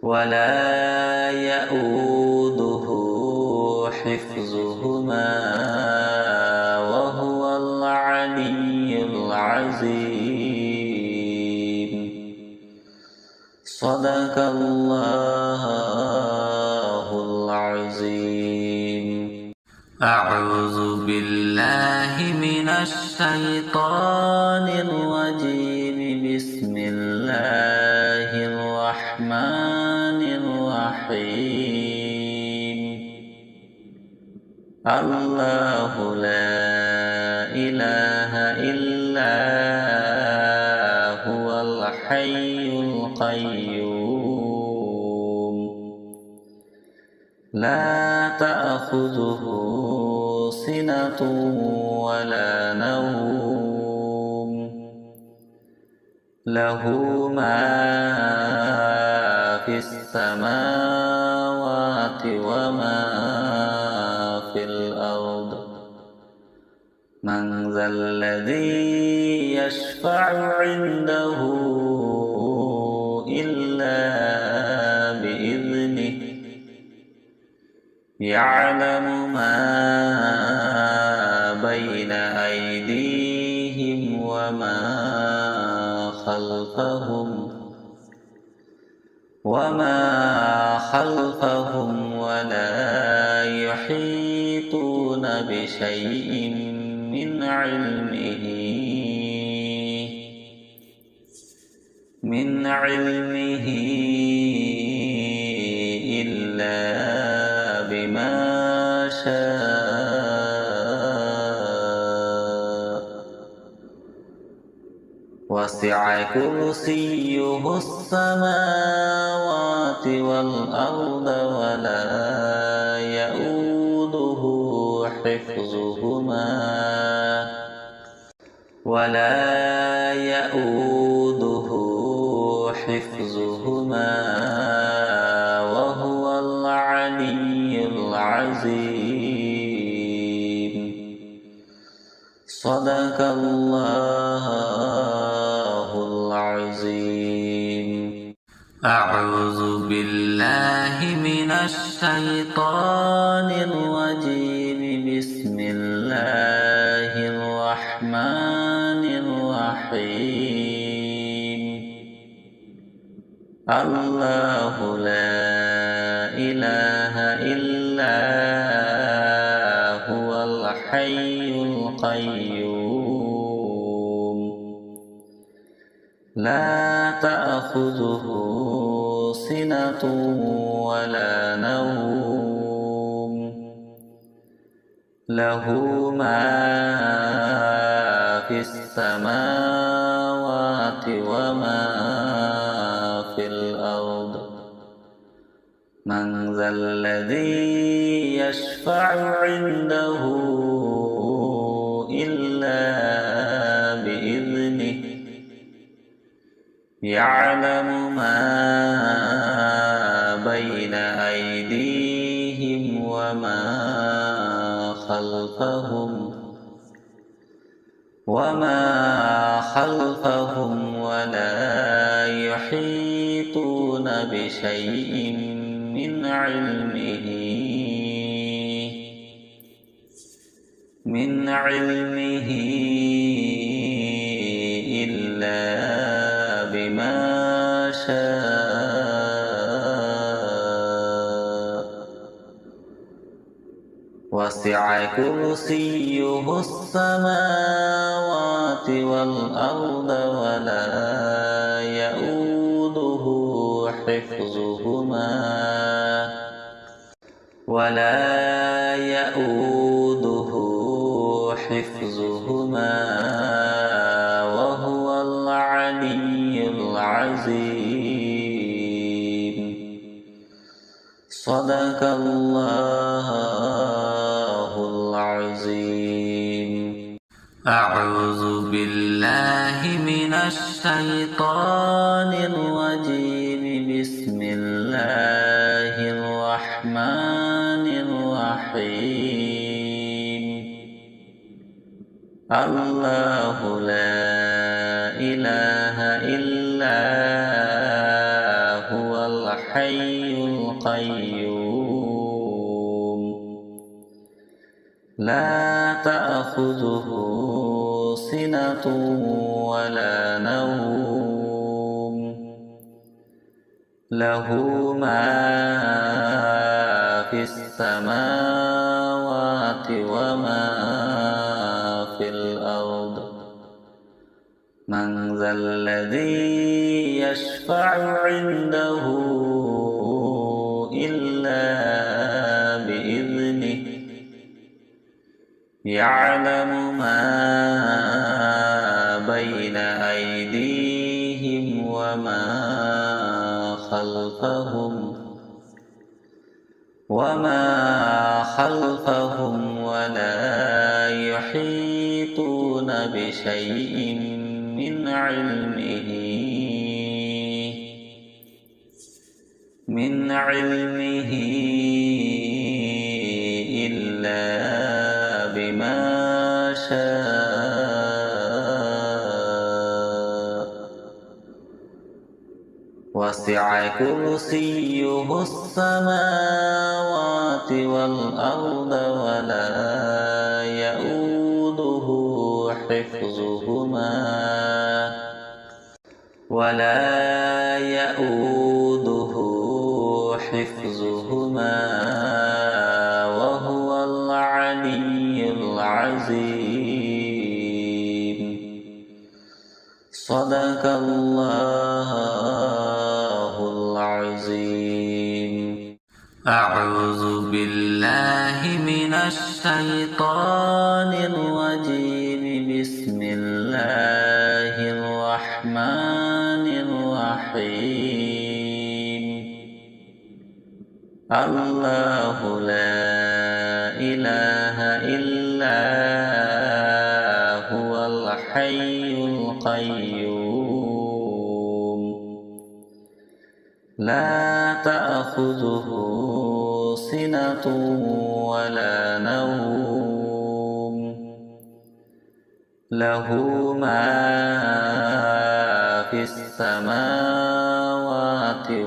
ولا يؤوده حفظهما وهو العلي العظيم صدق الله العظيم أعوذ بالله من الشيطان الرجيم بسم الله الرحمن الرحيم الله لا إله إلا هو الحي القيوم لا تأخذه سنة ولا نوم له ما في السماوات وما في الأرض من ذا الذي يشفع عنده إلا بإذنه يعلم ما بين أيديهم وما خلفهم ولا يحيطون بشيء من علمه إلا بما شاء وسع كرسيه السماوات والأرض ولا يؤوده حفظهما وهو العلي العظيم. صدق الله العظيم. أعوذ بالله من الشيطان الرجيم. بسم الله الرحمن الرحيم. الله لا إله إلا هو الحي القيوم لا تأخذه سنة ولا نوم له ما في السماوات وما في الأرض. من ذا الذي يشفع عنده إلا بإذنه. يعلم ما بين أيديهم وما خلفهم ولا يحيطون بشيء من علمه إلا بما شاء وسع كرسيه السماوات والأرض ولا يؤوده حفظهما وهو العلي العظيم. صدق الله العظيم. أعوذ بالله من الشيطان الرجيم. بسم الله الرحمن الرحيم. الله لا إله إلا هو الحي القيوم لا تأخذه سنة ولا نوم له ما في السماوات وما في الأرض. من ذا الذي يشفع عنده إلا بإذنه. يعلم ما بين أيديهم وما خلفهم ولا يحيطون بشيء من علمه إلا بما شاء وسع كرسيه السماوات والأرض ولا يؤوده حفظهما وهو العلي العظيم. صدق الله العظيم. أعوذ بالله من الشيطان الرجيم. بسم الله الرحمن الرحيم. الله لا إله إلا هو الحي القيوم. لا تأخذه سنة ولا نوم. له ما في السماوات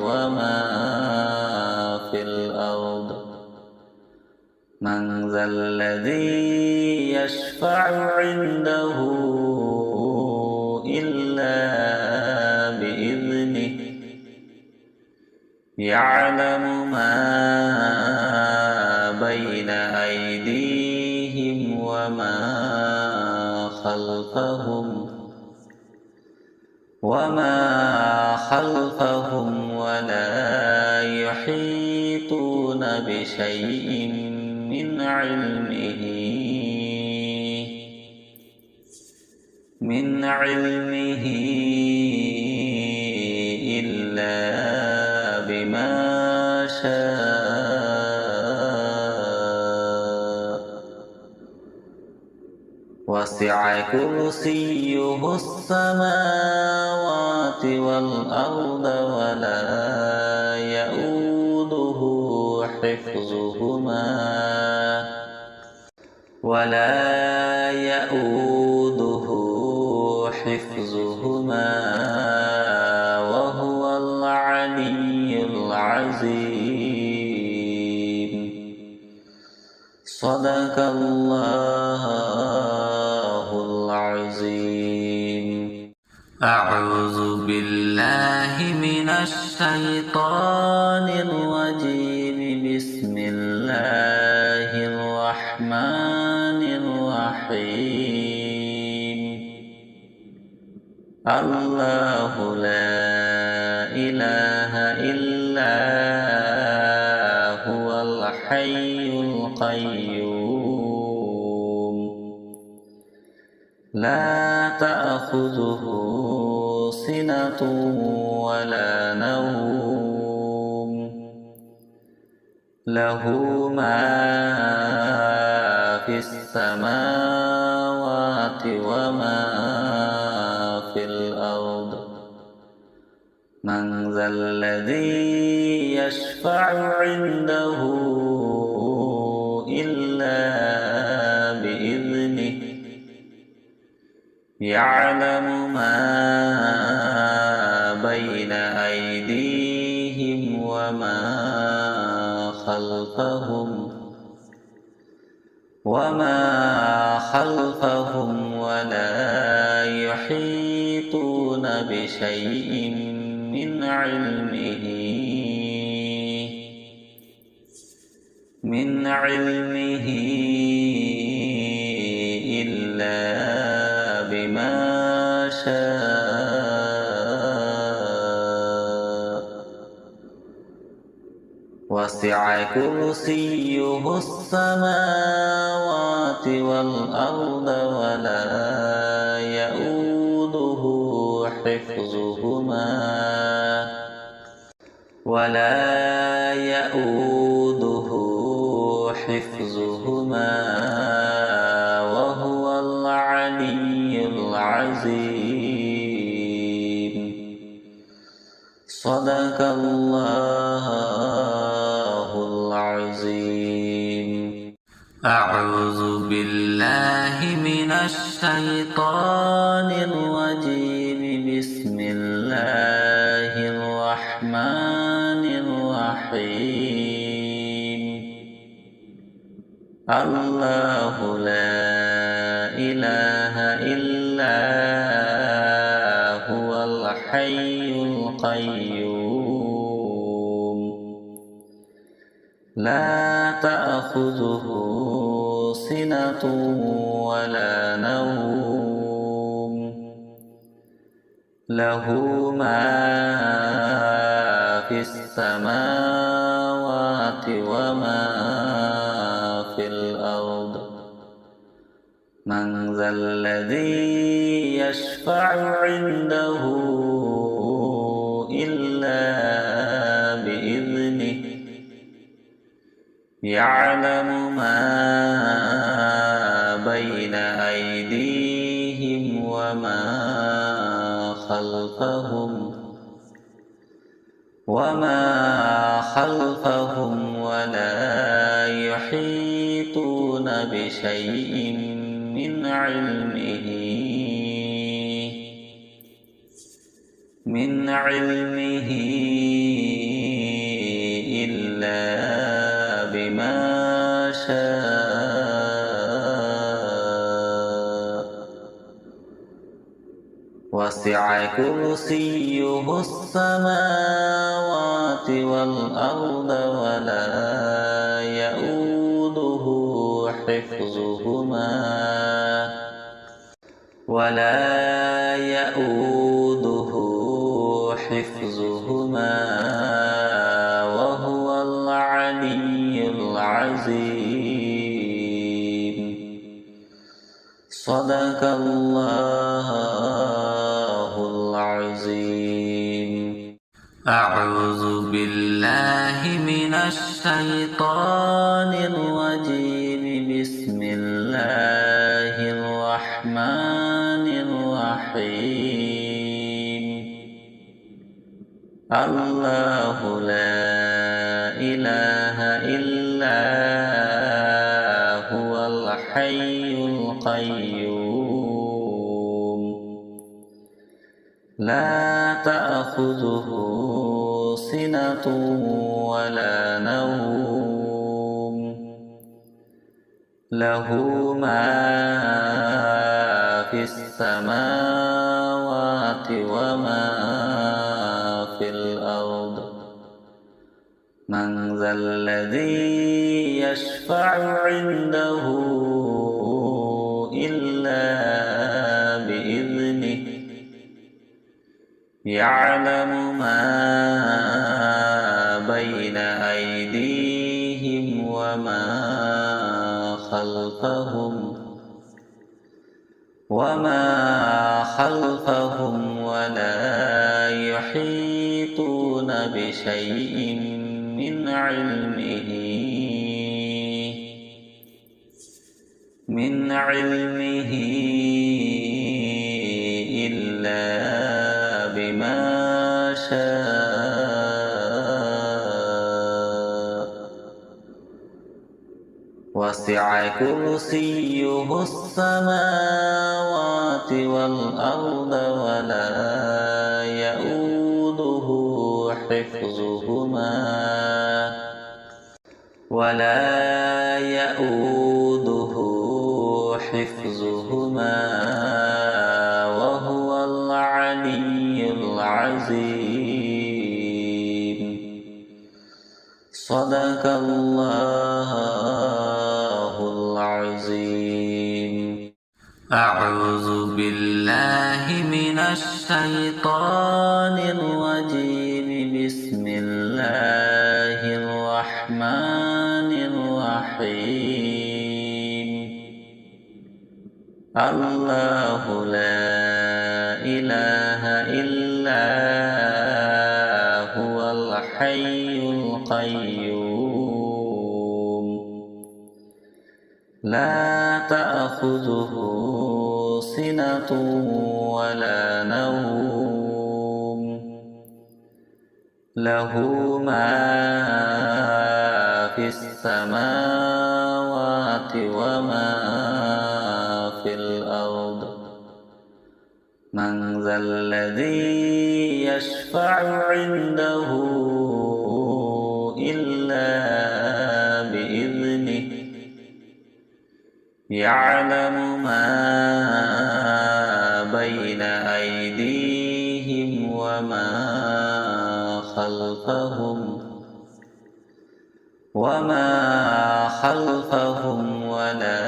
وما في الأرض. من ذا الذي يشفع عنده إلا بإذنه. يعلم ما بين أيديهم وما خلفهم ولا يحيطون بشيء من علمه إلا بما شاء. وسع كرسيه السماوات والأرض ولا يؤوده حفظهما وهو العلي العظيم. صدق الله العظيم. أعوذ بالله من الشيطان الرجيم. بسم الله الرحمن الرحيم. الله لا إله إلا هو الحي القيوم. لا تأخذه سنة ولا نوم. له ما في السماوات وما في الأرض. من ذا الذي يشفع عنده إلا بإذنه. يعلم ما بين أيديهم وما خلفهم ولا يحيطون بشيء من علمه إلا بما شاء. وسع كرسيه السماوات والأرض ولا يؤوده حفظهما وهو العلي العظيم. صدق الله العظيم. أعوذ بالله من الشيطان الرجيم. بسم الله الرحمن الرحمن الرحيم الله لا إله إلا هو الحي القيوم لا تأخذه سنة ولا نوم له ما في السماوات وما في الأرض من ذا الذي يشفع عنده إلا بإذنه يعلم ما بين أيديهم وما خلفهم ولا يحيطون بشيء من علمه إلا بما شاء وسع كرسيه السماوات والأرض ولا يؤوده حفظهما وهو العلي العظيم صدق الله العظيم أعوذ بالله من الشيطان الرجيم بسم الله الرحمن الرحيم الله لا إله إلا هو الحي القيوم لا تأخذه سنة ولا نوم له ما في السماوات وما في الأرض من ذا الذي يشفع عنده إلا بإذنه يعلم ما بين أيديهم وما خلفهم ولا يحيطون بشيء من علمه إلا بما شاء وسع كرسيه السماوات والأرض ولا يؤوده حفظهما وهو العلي العظيم صدق الله العظيم أعوذ بالله من الشيطان الرجيم بسم الله الرحمن الرحيم الله لا إله إلا هو الحي القيوم لا تأخذه سنة ولا نوم له ما في السماوات وما في الأرض من ذا الذي يشفع عنده إلا بإذنه يعلم ما بين أيديهم وما خلفهم ولا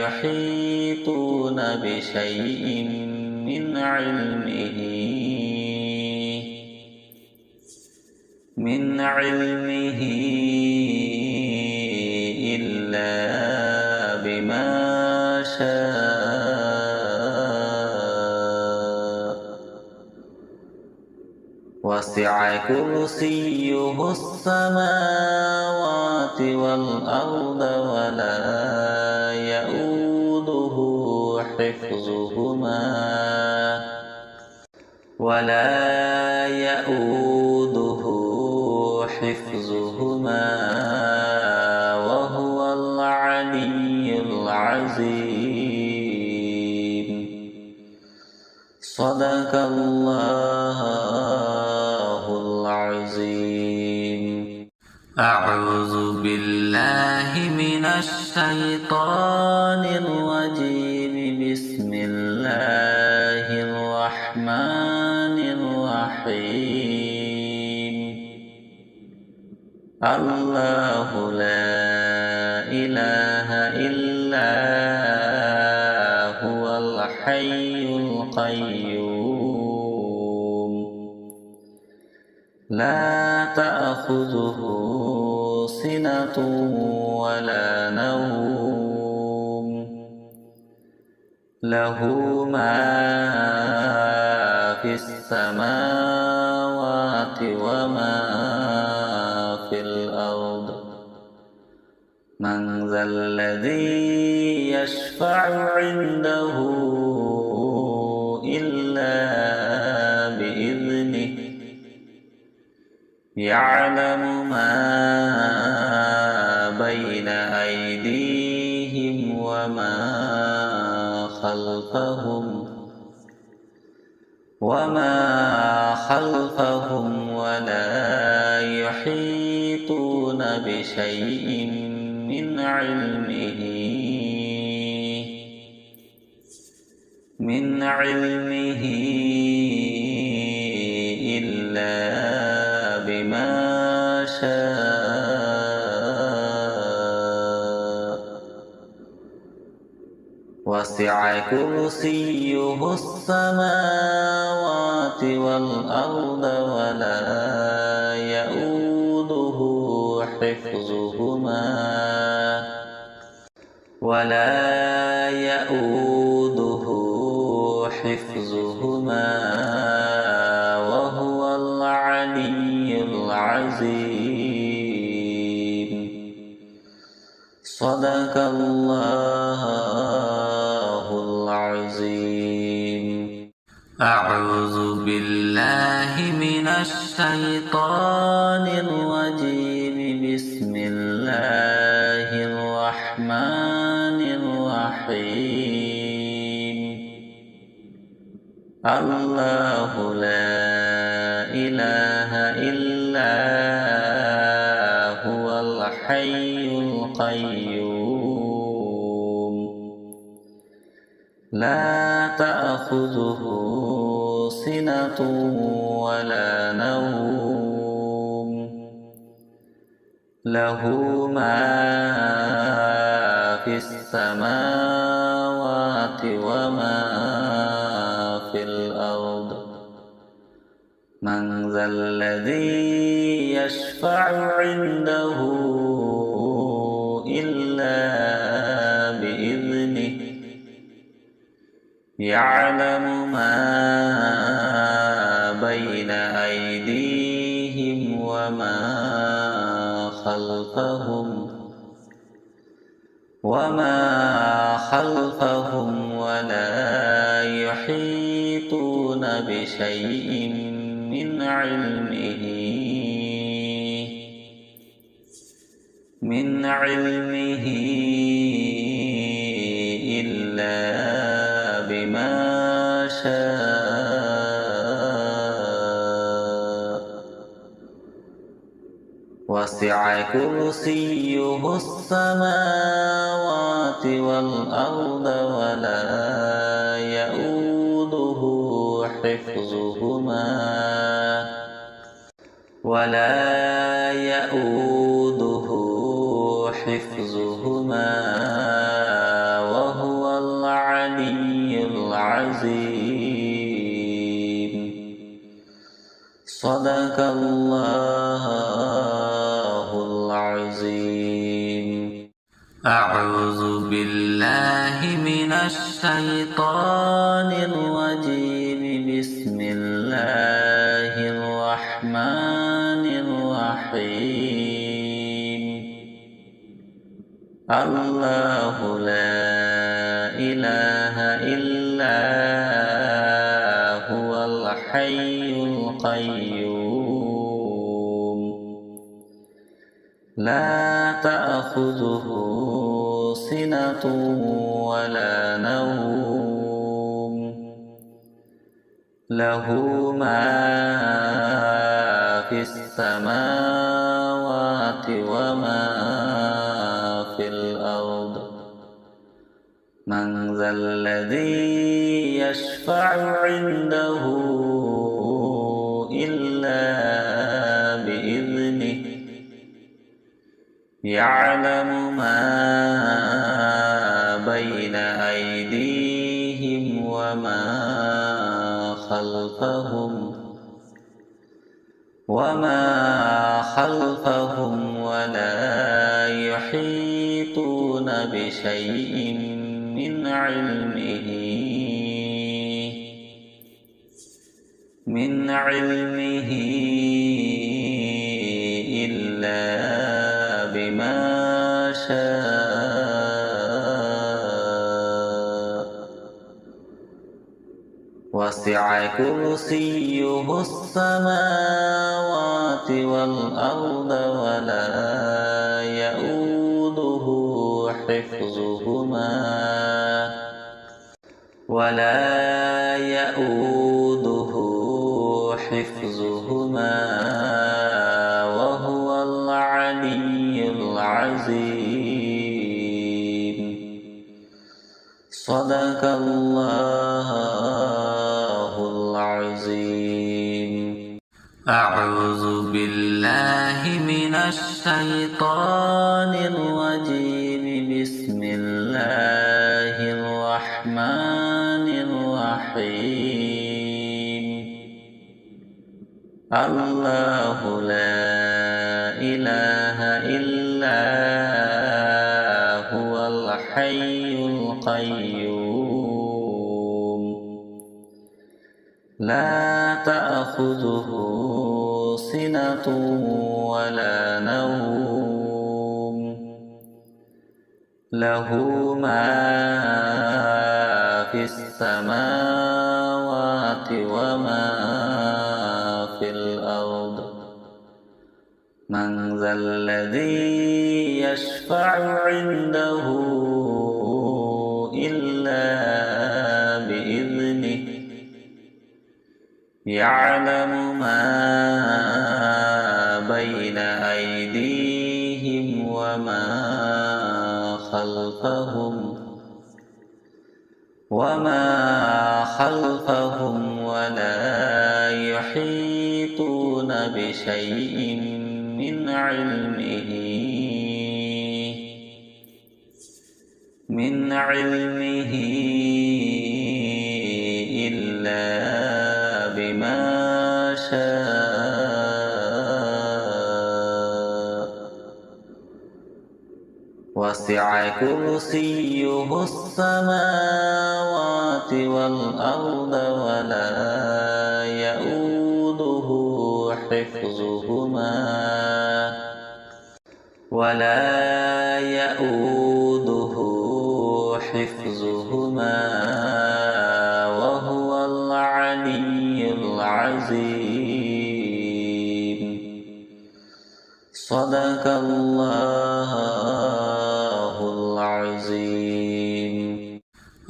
يحيطون بشيء من علمه إلا بما شاء وسع كرسيه السماوات والأرض ولا يؤوده حفظهما وهو العلي العظيم. صدق الله العظيم. أعوذ بالله من الشيطان الرجيم. بسم الله الرحمن الرحيم. الله لا إله إلا هو الحي القيوم لا تأخذه سنة ولا نوم له ما في السماوات وما في الأرض. من ذا الذي يشفع عنده إلا بإذنه يعلم ما بين أيديهم وما خلفهم ولا يحيطون بشيء من علمه إلا بما شاء وسع كرسيه السماوات والأرض ولا يؤوده حفظهما وهو العلي العظيم. صدق الله العظيم. أعوذ بالله من الشيطان الرجيم. بسم الله الرحمن الرحيم. الله لا إله إلا هو الحي القيوم لا تأخذه سنة ولا نوم له ما في السماوات وما في الأرض. من ذا الذي يشفع عنده إلا بإذنه يعلم ما بين أيديهم وما خلفهم ولا يحيطون بشيء من علمه إلا بما شاء وسع كرسيه السماوات والأرض ولا يؤوده حفظهما وهو العلي العظيم. صدق الله العظيم. أعوذ بالله من الشيطان الرجيم. بسم الله الرحمن الرحيم. الله لا إله إلا هو الحي القيوم لا تأخذه سنة ولا نوم له ما في السماوات وما في الأرض. من ذا الذي يشفع عنده إلا بإذنه يعلم ما بين أيديهم وما خلفهم ولا يحيطون بشيء من علمه إلا بما شاء. وسع كرسيه السماوات والأرض ولا يؤوده حفظهما وهو العلي العظيم. صدق الله العظيم. أعوذ بالله من الشيطان الرجيم. بسم الله الرحمن الرحيم. الله لا إله إلا هو الحي القيوم لا تأخذه سنة ولا نوم له ما في السماوات وما في الأرض. من ذا الذي يشفع عنده إلا بإذنه يعلم ما بين أيديهم وما خلفهم ولا يحيطون بشيء من علمه إلا بما شاء. وسع كرسيه السماوات والأرض ولا يؤوده حفظهما وهو العلي العظيم. صدق الله العظيم.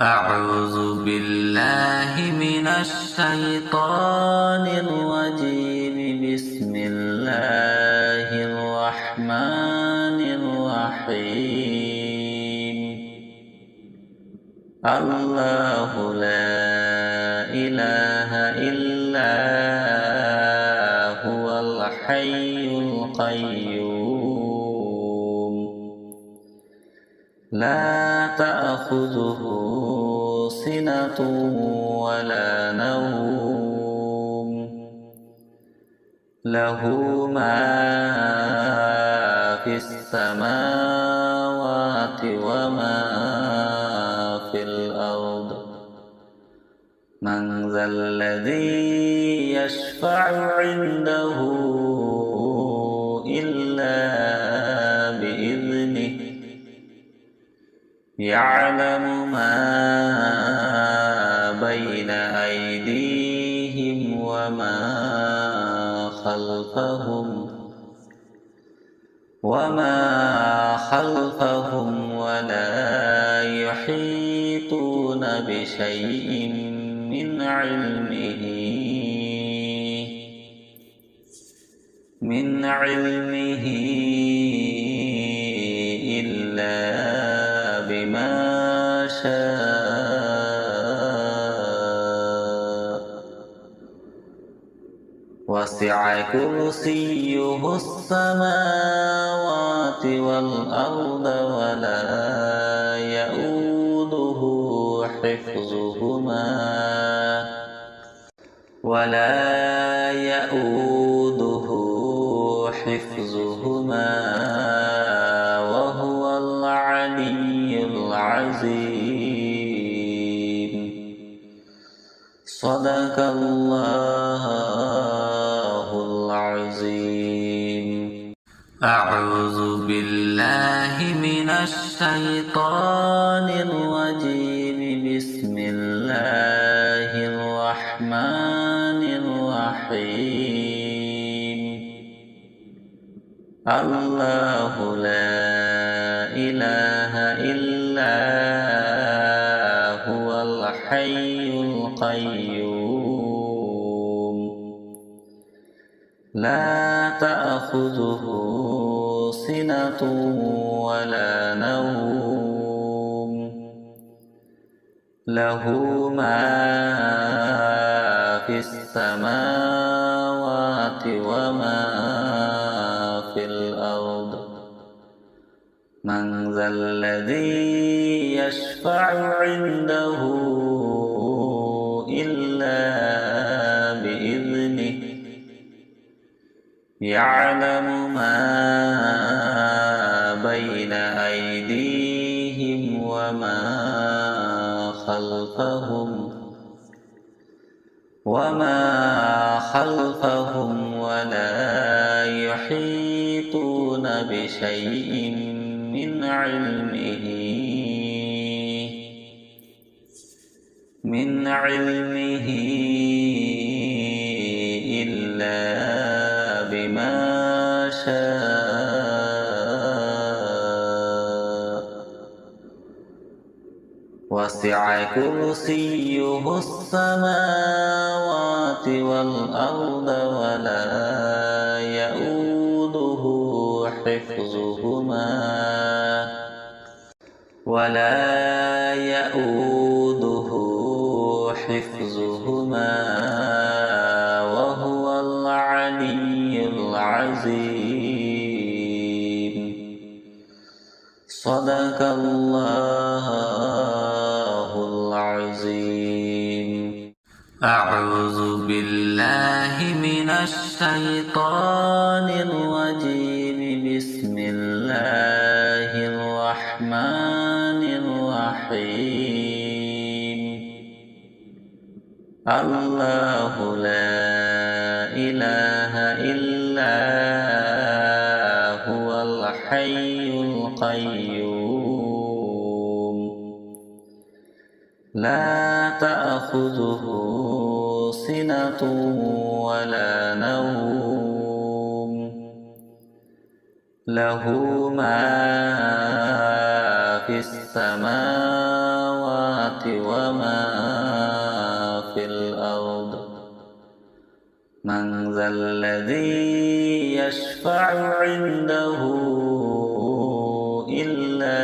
أعوذ بالله من الشيطان الرجيم. بسم الله الرحمن الرحيم. الله لا إله إلا هو الحي القيوم. لا تأخذه سنة ولا نوم. له ما في السماوات وما في الأرض. من ذا الذي يشفع عنده إلا بإذنه. يعلم ما بين أيديهم وما خلفهم ولا يحيطون بشيء من علمه إلا بما شاء. وسع كرسيه السماوات والأرض ولا يؤوده حفظهما وهو العلي العظيم. صدق الله العظيم. أعوذ بالله من الشيطان الرجيم. بسم الله الرحمن الرحيم. الله لا إله إلا هو الحي القيوم. لا تأخذه سنة ولا نوم. له ما في السماوات وما في الأرض. من ذا الذي يشفع عنده إلا بإذنه. يعلم ما بين أيديهم وما خلفهم ولا يحيطون بشيء من علمه إلا بما شاء. وسع كرسيه السماوات والأرض ولا يؤوده حفظهما وهو العلي العظيم. صدق الله العظيم. أعوذ بالله من الشيطان الرجيم. بسم الله الرحمن الرحيم. الله لا إله إلا هو الحي القيوم. لا تأخذه سنة ولا نوم. له ما في السماوات وما من ذا الذي يشفع عنده إلا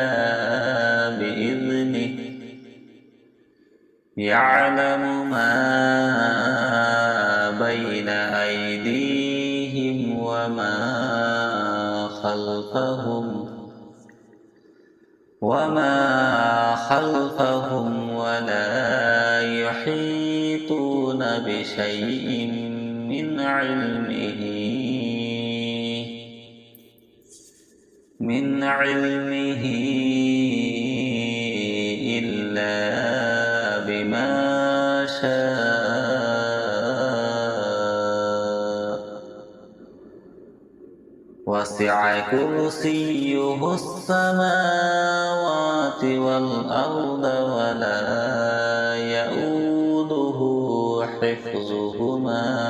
بإذنه يعلم ما بين أيديهم وما خلفهم ولا يحيطون بشيء من علمه إلا بما شاء وسع كرسيه السماوات والأرض ولا يئوده حفظهما